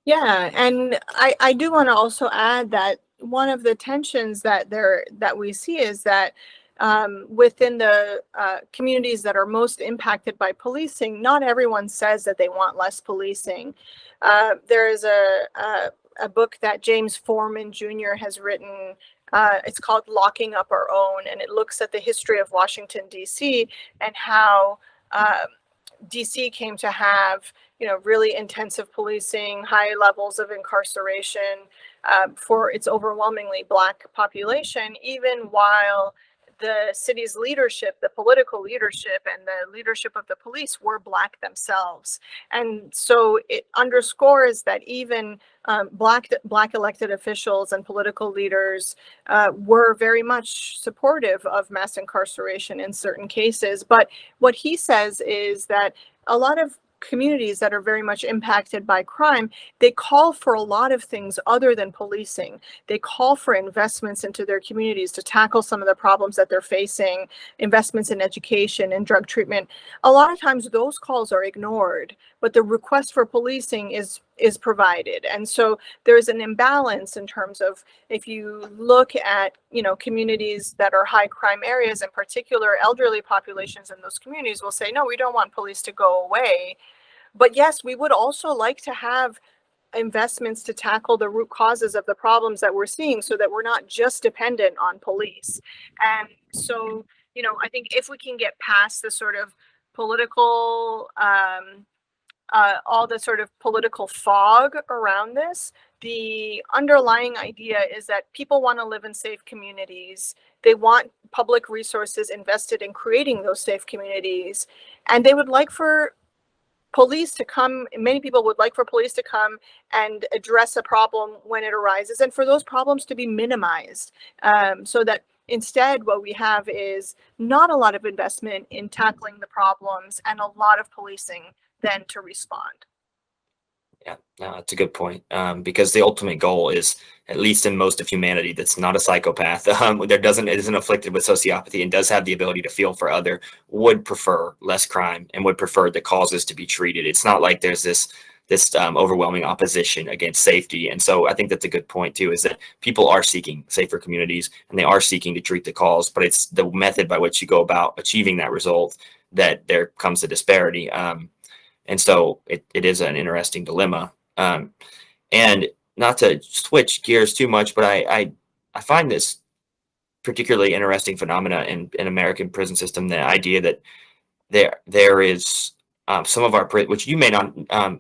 Yeah, and I do want to also add that one of the tensions that we see is that within the communities that are most impacted by policing, not everyone says that they want less policing. There is a book that James Foreman Jr. has written. It's called Locking Up Our Own, and it looks at the history of Washington, D.C. and how DC came to have, really intensive policing, high levels of incarceration for its overwhelmingly Black population, even while the city's leadership, the political leadership, and the leadership of the police were Black themselves. And so it underscores that even Black elected officials and political leaders were very much supportive of mass incarceration in certain cases. But what he says is that a lot of communities that are very much impacted by crime, they call for a lot of things other than policing. They call for investments into their communities to tackle some of the problems that they're facing, investments in education and drug treatment. A lot of times those calls are ignored, but the request for policing is provided. And so there's an imbalance in terms of, if you look at, communities that are high crime areas, in particular elderly populations in those communities will say, no, we don't want police to go away. But yes, we would also like to have investments to tackle the root causes of the problems that we're seeing, so that we're not just dependent on police. And so, I think if we can get past the sort of political, all the sort of political fog around this, the underlying idea is that people want to live in safe communities. They want public resources invested in creating those safe communities. And they would like for many people would like for police to come and address a problem when it arises, and for those problems to be minimized, so that instead what we have is not a lot of investment in tackling the problems and a lot of policing then to respond. Yeah, no, that's a good point. Because the ultimate goal is, at least in most of humanity that's not a psychopath, isn't afflicted with sociopathy and does have the ability to feel for other, would prefer less crime and would prefer the causes to be treated. It's not like there's this overwhelming opposition against safety. And so I think that's a good point too, is that people are seeking safer communities and they are seeking to treat the cause, but it's the method by which you go about achieving that result that there comes a disparity. And so it is an interesting dilemma. And not to switch gears too much, but I find this particularly interesting phenomena in American prison system, the idea that there is some of our which you may not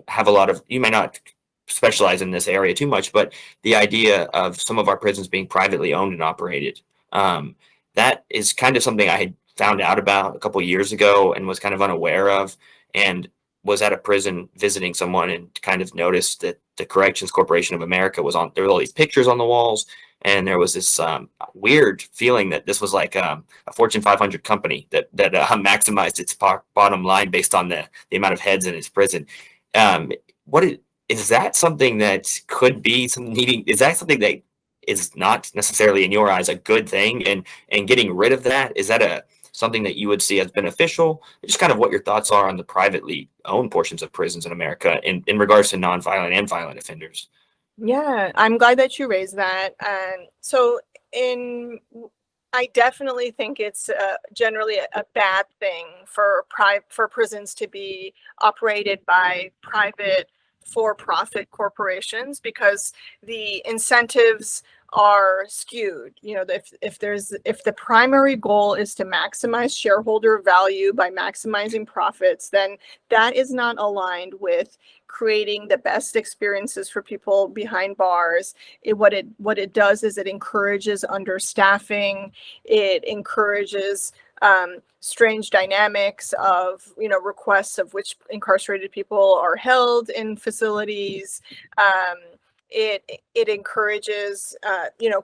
have a lot of, you may not specialize in this area too much, but the idea of some of our prisons being privately owned and operated, that is kind of something I had found out about a couple years ago and was kind of unaware of, and was at a prison visiting someone and kind of noticed that the Corrections Corporation of America was on, there were all these pictures on the walls, and there was this weird feeling that this was like a Fortune 500 company that maximized its bottom line based on the amount of heads in its prison. What is that something that could be some needing? Is that something that is not necessarily in your eyes a good thing? And getting rid of that, is that something that you would see as beneficial? Just kind of what your thoughts are on the privately owned portions of prisons in America in regards to nonviolent and violent offenders. Yeah, I'm glad that you raised that. So in I definitely think it's generally a bad thing for prisons to be operated by private for-profit corporations, because the incentives are skewed. You know, if the primary goal is to maximize shareholder value by maximizing profits, then that is not aligned with creating the best experiences for people behind bars. What it does is it encourages understaffing. It encourages strange dynamics of, requests of which incarcerated people are held in facilities. It encourages,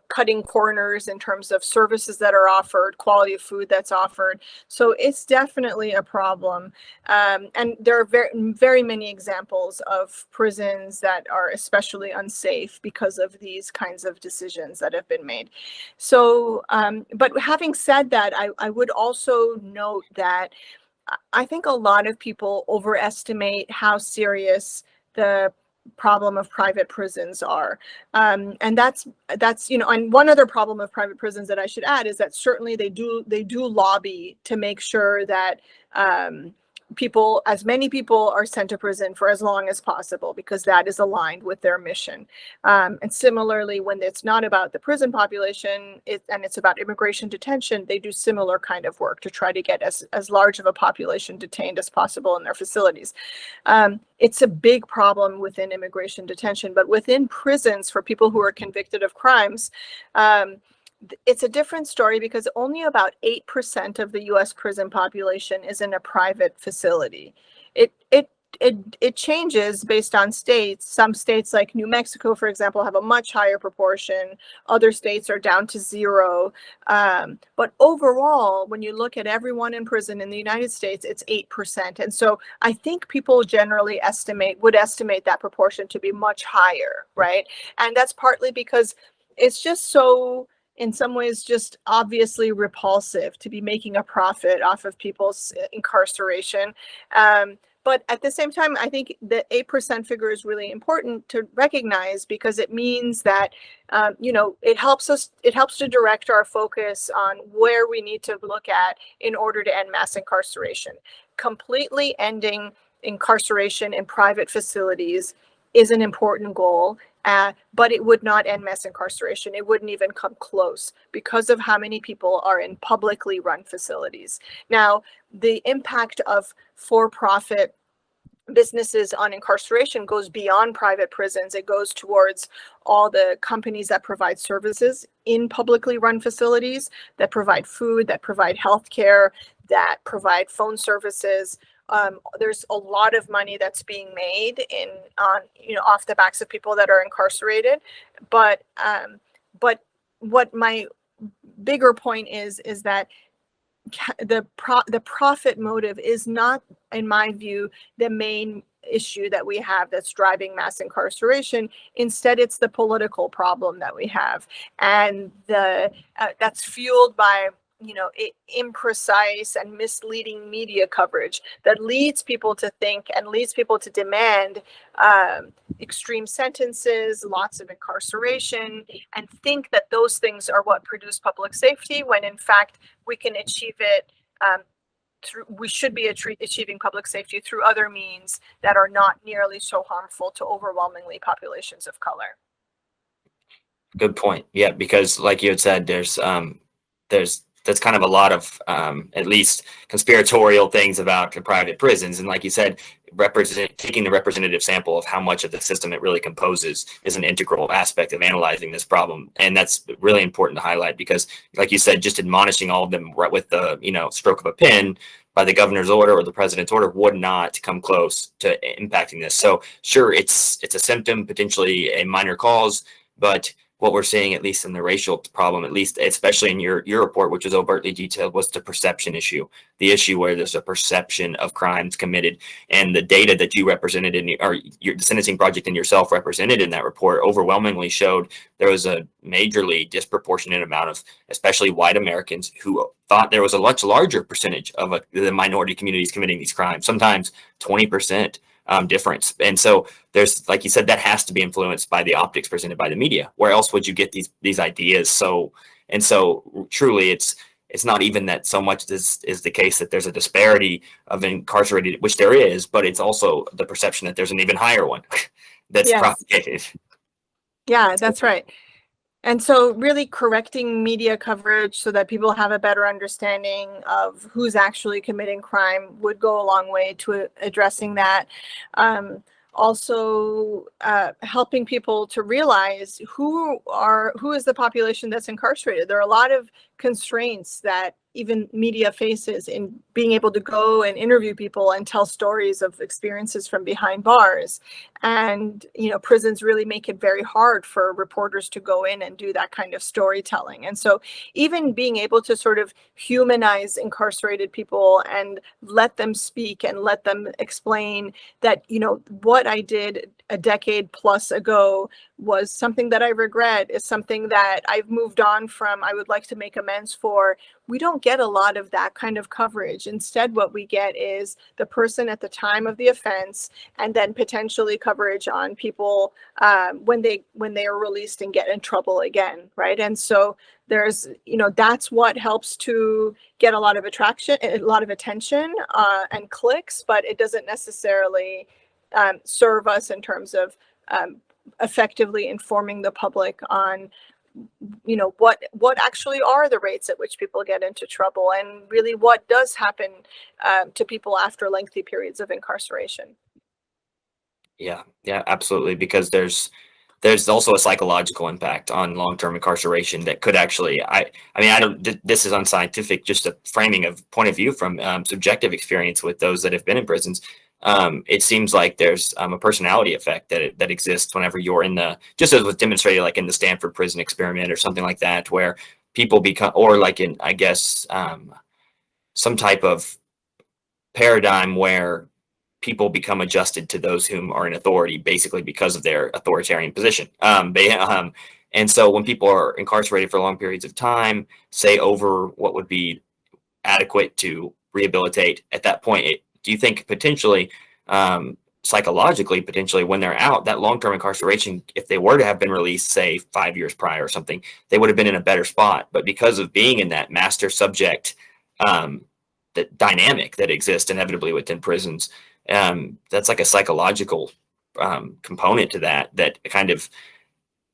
cutting corners in terms of services that are offered, quality of food that's offered. So it's definitely a problem. And there are very, very many examples of prisons that are especially unsafe because of these kinds of decisions that have been made. So, but having said that, I would also note that I think a lot of people overestimate how serious the problem of private prisons are. And that's, and one other problem of private prisons that I should add is that certainly they do lobby to make sure that as many people are sent to prison for as long as possible, because that is aligned with their mission. And similarly, when it's not about the prison population and it's about immigration detention, they do similar kind of work to try to get as large of a population detained as possible in their facilities. It's a big problem within immigration detention, but within prisons for people who are convicted of crimes, it's a different story, because only about 8% of the U.S. prison population is in a private facility. It changes based on states. Some states like New Mexico, for example, have a much higher proportion. Other states are down to 0. But overall, when you look at everyone in prison in the United States, it's 8%. And so I think people generally would estimate that proportion to be much higher, right? And that's partly because it's just so, in some ways, just obviously repulsive to be making a profit off of people's incarceration. But at the same time, I think the 8% figure is really important to recognize, because it means that, it helps to direct our focus on where we need to look at in order to end mass incarceration. Completely ending incarceration in private facilities is an important goal. But it would not end mass incarceration. It wouldn't even come close, because of how many people are in publicly run facilities. Now, the impact of for-profit businesses on incarceration goes beyond private prisons. It goes towards all the companies that provide services in publicly run facilities, that provide food, that provide healthcare, that provide phone services. There's a lot of money that's being made off the backs of people that are incarcerated. But what my bigger point is that the profit motive is not, in my view, the main issue that we have that's driving mass incarceration. Instead, it's the political problem that we have, and that's fueled by imprecise and misleading media coverage that leads people to think and leads people to demand extreme sentences, lots of incarceration, and think that those things are what produce public safety, when in fact we can achieve it we should be achieving public safety through other means that are not nearly so harmful to overwhelmingly populations of color. Good point. Yeah, because like you had said, that's kind of a lot of at least conspiratorial things about the private prisons, and like you said, taking the representative sample of how much of the system it really composes is an integral aspect of analyzing this problem, and that's really important to highlight because, like you said, just admonishing all of them right with the stroke of a pen by the governor's order or the president's order would not come close to impacting this. So sure, it's a symptom, potentially a minor cause, but what we're seeing, at least in the racial problem, at least especially in your report, which was overtly detailed, was the perception issue, the issue where there's a perception of crimes committed. And the data that you represented in the sentencing project and yourself represented in that report overwhelmingly showed there was a majorly disproportionate amount of especially white Americans who thought there was a much larger percentage of the minority communities committing these crimes, sometimes 20%. Difference. And so there's, like you said, that has to be influenced by the optics presented by the media. Where else would you get these ideas? So truly it's not even that so much this is the case that there's a disparity of incarcerated, which there is, but it's also the perception that there's an even higher one that's propagated. Yeah, that's right. And so really correcting media coverage so that people have a better understanding of who's actually committing crime would go a long way to addressing that. Also, helping people to realize who is the population that's incarcerated. There are a lot of constraints that even media faces in being able to go and interview people and tell stories of experiences from behind bars. And, prisons really make it very hard for reporters to go in and do that kind of storytelling. And so even being able to sort of humanize incarcerated people and let them speak and let them explain that, what I did a decade plus ago was something that I regret, is something that I've moved on from, I would like to make amends for. We don't get a lot of that kind of coverage. Instead, what we get is the person at the time of the offense, and then potentially coverage on people when they are released and get in trouble again, right? And so there's, that's what helps to get a lot of attention and clicks, but it doesn't necessarily serve us in terms of effectively informing the public on what actually are the rates at which people get into trouble, and really what does happen to people after lengthy periods of incarceration. Yeah, absolutely. Because there's also a psychological impact on long-term incarceration that could actually, this is unscientific, just a framing of point of view from subjective experience with those that have been in prisons. It seems like there's a personality effect that exists whenever you're just as was demonstrated like in the Stanford prison experiment or something like that, where people become, or like in, I guess, some type of paradigm where people become adjusted to those whom are in authority, basically because of their authoritarian position. And so when people are incarcerated for long periods of time, say over what would be adequate to rehabilitate at that point, do you think potentially, psychologically, potentially when they're out, that long-term incarceration, if they were to have been released, say 5 years prior or something, they would have been in a better spot. But because of being in that master subject, that dynamic that exists inevitably within prisons, that's like a psychological component to that kind of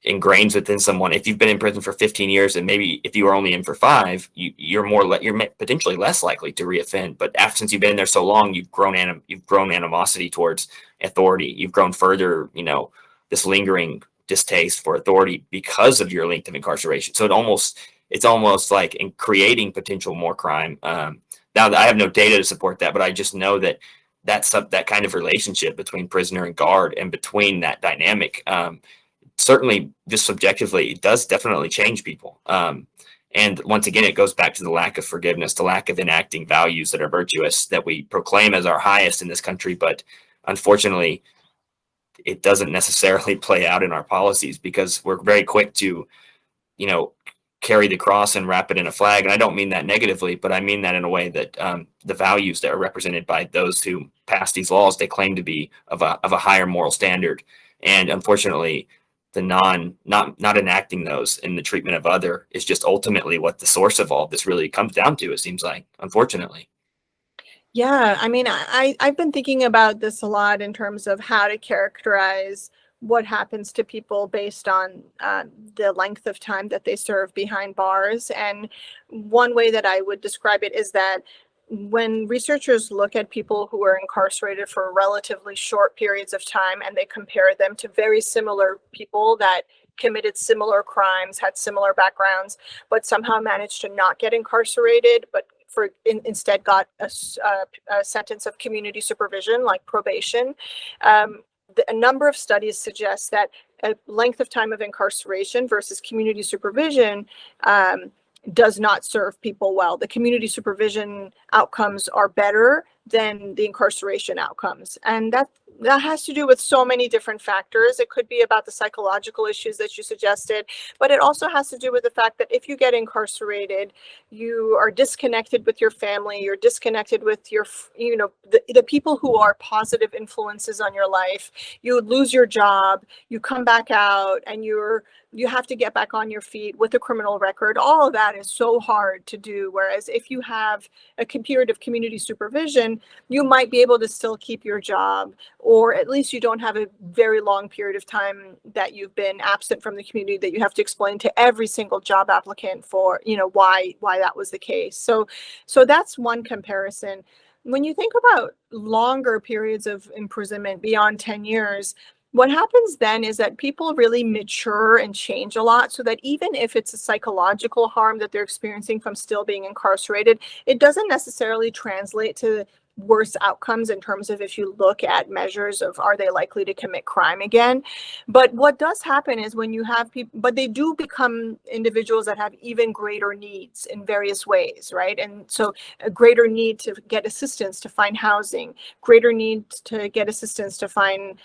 ingrains within someone. If you've been in prison for 15 years and maybe if you were only in for 5, you're potentially less likely to reoffend. But since you've been in there so long, you've grown animosity towards authority. You've grown further, this lingering distaste for authority because of your length of incarceration. So it's almost like in creating potential more crime. Now I have no data to support that, but I just know that that kind of relationship between prisoner and guard and between that dynamic, certainly just subjectively, it does definitely change people. And once again, it goes back to the lack of forgiveness, the lack of enacting values that are virtuous, that we proclaim as our highest in this country. But unfortunately, it doesn't necessarily play out in our policies because we're very quick to, carry the cross and wrap it in a flag. And I don't mean that negatively, but I mean that in a way that the values that are represented by those who pass these laws, they claim to be of a higher moral standard. And unfortunately, the not enacting those in the treatment of other is just ultimately what the source of all this really comes down to, it seems like, unfortunately. Yeah, I mean, I've been thinking about this a lot in terms of how to characterize what happens to people based on the length of time that they serve behind bars. And one way that I would describe it is that when researchers look at people who are incarcerated for relatively short periods of time and they compare them to very similar people that committed similar crimes, had similar backgrounds, but somehow managed to not get incarcerated, but instead got a sentence of community supervision, like probation. A number of studies suggest that a length of time of incarceration versus community supervision does not serve people well. The community supervision outcomes are better than the incarceration outcomes. And that has to do with so many different factors. It could be about the psychological issues that you suggested, but it also has to do with the fact that if you get incarcerated, you are disconnected with your family, you're disconnected with your, the people who are positive influences on your life. You lose your job, you come back out, and you have to get back on your feet with a criminal record. All of that is so hard to do. Whereas if you have a period of community supervision, you might be able to still keep your job, or at least you don't have a very long period of time that you've been absent from the community that you have to explain to every single job applicant for, why that was the case. So that's one comparison. When you think about longer periods of imprisonment beyond 10 years, what happens then is that people really mature and change a lot, so that even if it's a psychological harm that they're experiencing from still being incarcerated, it doesn't necessarily translate to worse outcomes in terms of if you look at measures of are they likely to commit crime again. But what does happen is when you have people, but they do become individuals that have even greater needs in various ways, right? And so a greater need to get assistance to find housing, greater need to get assistance to find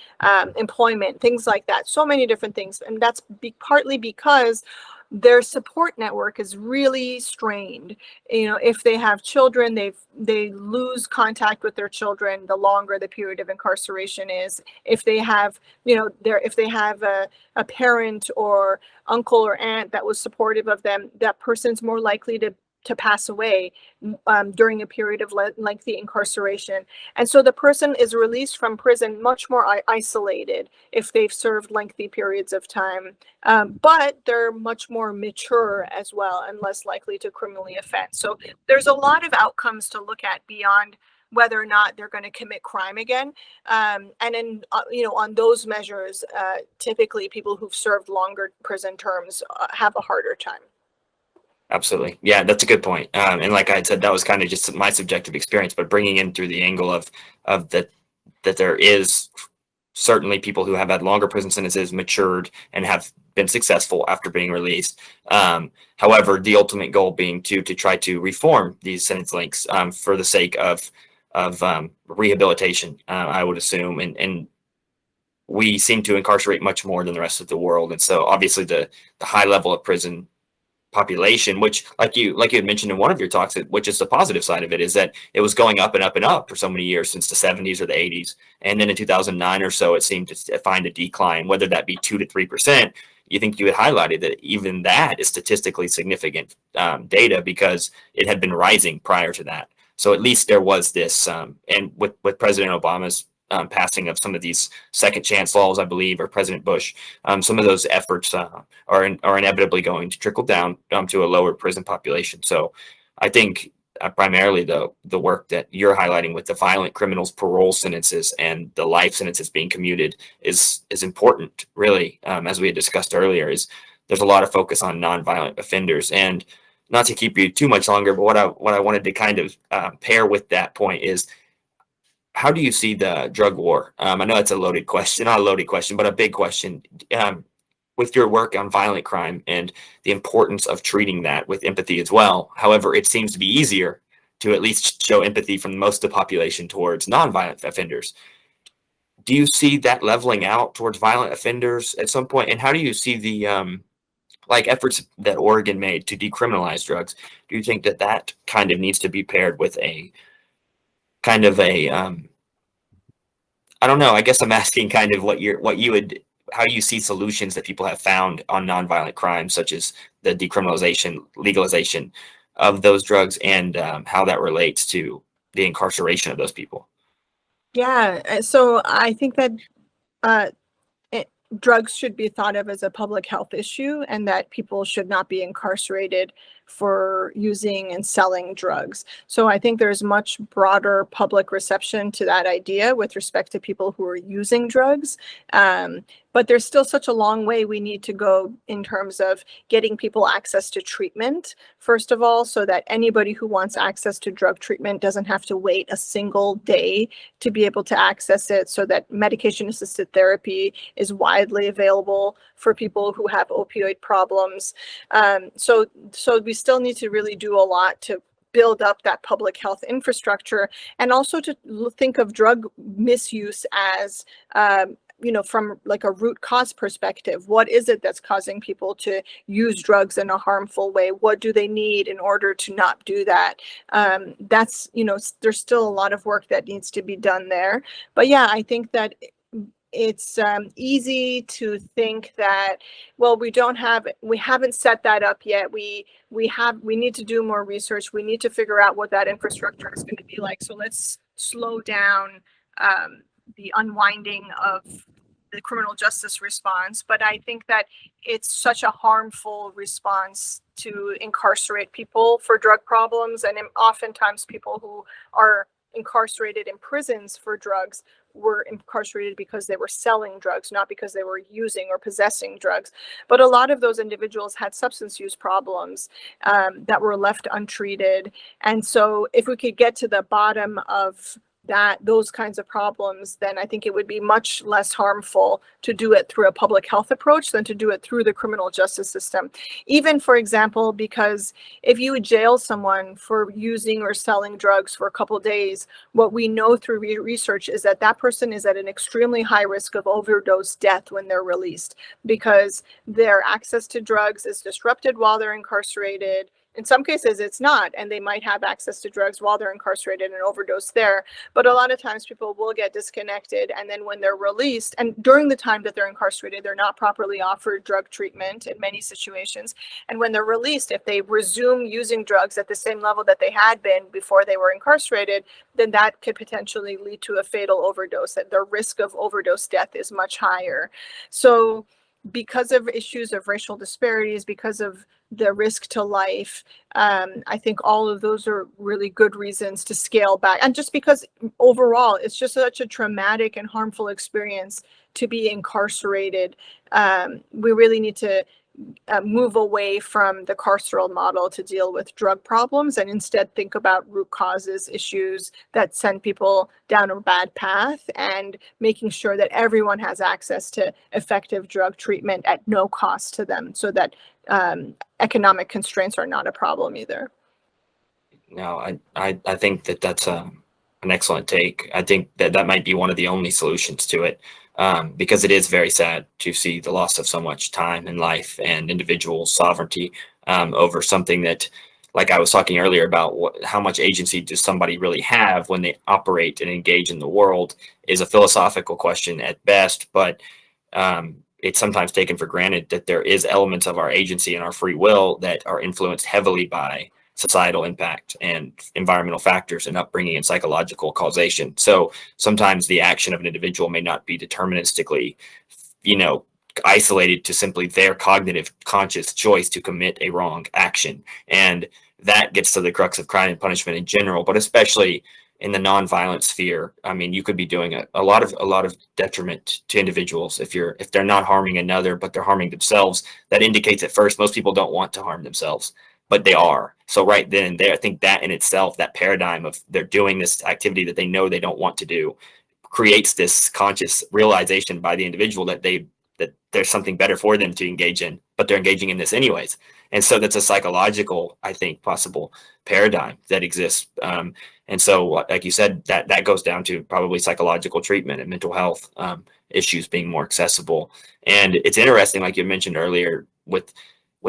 employment, things like that. So many different things. And that's partly because their support network is really strained. If they have children, they lose contact with their children the longer the period of incarceration is. If they have, if they have a parent or uncle or aunt that was supportive of them, that person's more likely to pass away during a period of lengthy incarceration. And so the person is released from prison much more isolated if they've served lengthy periods of time, but they're much more mature as well and less likely to criminally offend. So there's a lot of outcomes to look at beyond whether or not they're going to commit crime again. And then, on those measures, typically people who've served longer prison terms have a harder time. Absolutely. Yeah, that's a good point. And like I had said, that was kind of just my subjective experience, but bringing in through the angle of that there is certainly people who have had longer prison sentences, matured, and have been successful after being released. However, the ultimate goal being to try to reform these sentence lengths for the sake of rehabilitation, I would assume. And we seem to incarcerate much more than the rest of the world. And so obviously the high level of prison population, which like you had mentioned in one of your talks, which is the positive side of it, is that it was going up and up and up for so many years since the 70s or the 80s. And then in 2009 or so, it seemed to find a decline, whether that be 2 to 3%. You think you had highlighted that even that is statistically significant data because it had been rising prior to that. So at least there was this, and with President Obama's passing of some of these second chance laws, I believe, or President Bush, some of those efforts are inevitably going to trickle down to a lower prison population. So I think primarily the work that you're highlighting with the violent criminals parole sentences and the life sentences being commuted is important, really. As we had discussed earlier, is there's a lot of focus on nonviolent offenders. And not to keep you too much longer, but what I wanted to kind of pair with that point is, how do you see the drug war? I know it's a loaded question, not a loaded question, but a big question. With your work on violent crime and the importance of treating that with empathy as well. However, it seems to be easier to at least show empathy from most of the population towards nonviolent offenders. Do you see that leveling out towards violent offenders at some point? And how do you see the efforts that Oregon made to decriminalize drugs? Do you think that kind of needs to be paired with a kind of a I don't know. I guess I'm asking kind of how you see solutions that people have found on nonviolent crimes, such as the decriminalization, legalization of those drugs, and how that relates to the incarceration of those people? Yeah, so I think that uh, drugs should be thought of as a public health issue, and that people should not be incarcerated for using and selling drugs. So I think there's much broader public reception to that idea with respect to people who are using drugs. But there's still such a long way we need to go in terms of getting people access to treatment, first of all, so that anybody who wants access to drug treatment doesn't have to wait a single day to be able to access it, so that medication-assisted therapy is widely available for people who have opioid problems. So we still need to really do a lot to build up that public health infrastructure, and also to think of drug misuse as from like a root cause perspective. What is it that's causing people to use drugs in a harmful way? What do they need in order to not do that? That's, there's still a lot of work that needs to be done there. But yeah, I think that it's easy to think that, well, we haven't set that up yet. We need to do more research. We need to figure out what that infrastructure is going to be like. So let's slow down the unwinding of the criminal justice response. But I think that it's such a harmful response to incarcerate people for drug problems, and oftentimes people who are incarcerated in prisons for drugs were incarcerated because they were selling drugs, not because they were using or possessing drugs. But a lot of those individuals had substance use problems that were left untreated. And so if we could get to the bottom of those kinds of problems, then I think it would be much less harmful to do it through a public health approach than to do it through the criminal justice system. Even, for example, because if you would jail someone for using or selling drugs for a couple of days, what we know through research is that that person is at an extremely high risk of overdose death when they're released, because their access to drugs is disrupted while they're incarcerated. In some cases, it's not, and they might have access to drugs while they're incarcerated and overdose there. But a lot of times people will get disconnected, and then when they're released, and during the time that they're incarcerated, they're not properly offered drug treatment in many situations. And when they're released, if they resume using drugs at the same level that they had been before they were incarcerated, then that could potentially lead to a fatal overdose. That the risk of overdose death is much higher. So because of issues of racial disparities, because of the risk to life, I think all of those are really good reasons to scale back. And just because overall, it's just such a traumatic and harmful experience to be incarcerated. We really need to move away from the carceral model to deal with drug problems, and instead think about root causes, issues that send people down a bad path, and making sure that everyone has access to effective drug treatment at no cost to them, so that economic constraints are not a problem either. No, I think that that's an excellent take. I think that might be one of the only solutions to it, because it is very sad to see the loss of so much time and life and individual sovereignty over something that, like I was talking earlier about, how much agency does somebody really have when they operate and engage in the world, is a philosophical question at best, but it's sometimes taken for granted that there is elements of our agency and our free will that are influenced heavily by societal impact and environmental factors and upbringing and psychological causation. So sometimes the action of an individual may not be deterministically, isolated to simply their cognitive conscious choice to commit a wrong action. And that gets to the crux of crime and punishment in general, but especially in the nonviolent sphere. I mean, you could be doing a lot of detriment to individuals if they're not harming another, but they're harming themselves. That indicates at first most people don't want to harm themselves, but they are. So right then and there, I think that in itself, that paradigm of they're doing this activity that they know they don't want to do, creates this conscious realization by the individual that there's something better for them to engage in, but they're engaging in this anyways. And so that's a psychological, I think, possible paradigm that exists. And so, like you said, that goes down to probably psychological treatment and mental health issues being more accessible. And it's interesting, like you mentioned earlier, with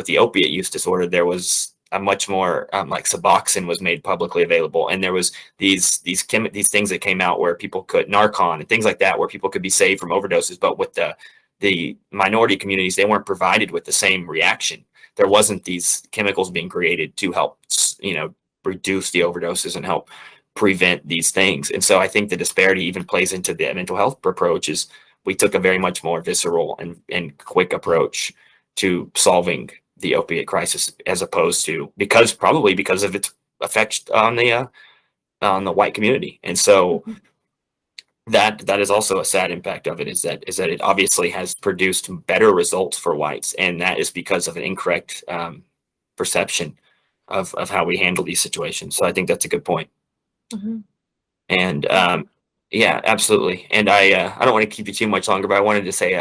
the opiate use disorder, there was a much more like Suboxone was made publicly available, and there was these things that came out where people could Narcan and things like that, where people could be saved from overdoses. But with the minority communities, they weren't provided with the same reaction. There wasn't these chemicals being created to help, reduce the overdoses and help prevent these things. And so I think the disparity even plays into the mental health approach. Is we took a very much more visceral and quick approach to solving the opiate crisis, as opposed to probably because of its effects on the white community. And so that is also a sad impact of it, is that it obviously has produced better results for whites, and that is because of an incorrect perception of how we handle these situations. So I think that's a good point. And yeah, absolutely. And I don't want to keep you too much longer, but I wanted to say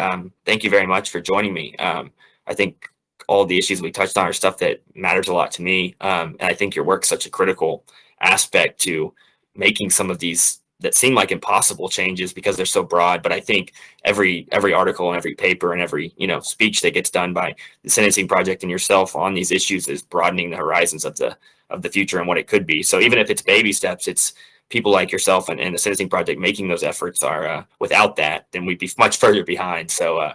thank you very much for joining me. I think all the issues we touched on are stuff that matters a lot to me, and I think your work's such a critical aspect to making some of these that seem like impossible changes because they're so broad. But I think every article and every paper and every speech that gets done by the Sentencing Project and yourself on these issues is broadening the horizons of the future and what it could be. So even if it's baby steps, it's people like yourself and the Sentencing Project making those efforts. Are without that, then we'd be much further behind. So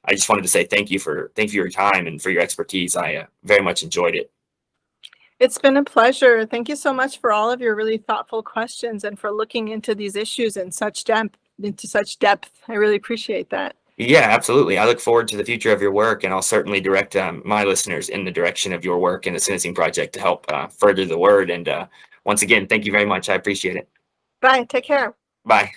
I just wanted to say thank you for your time and for your expertise. I very much enjoyed it. It's been a pleasure. Thank you so much for all of your really thoughtful questions and for looking into these issues in such depth. I really appreciate that. Yeah, absolutely. I look forward to the future of your work, and I'll certainly direct my listeners in the direction of your work and the Sentencing Project to help further the word. And once again, thank you very much. I appreciate it. Bye. Take care. Bye.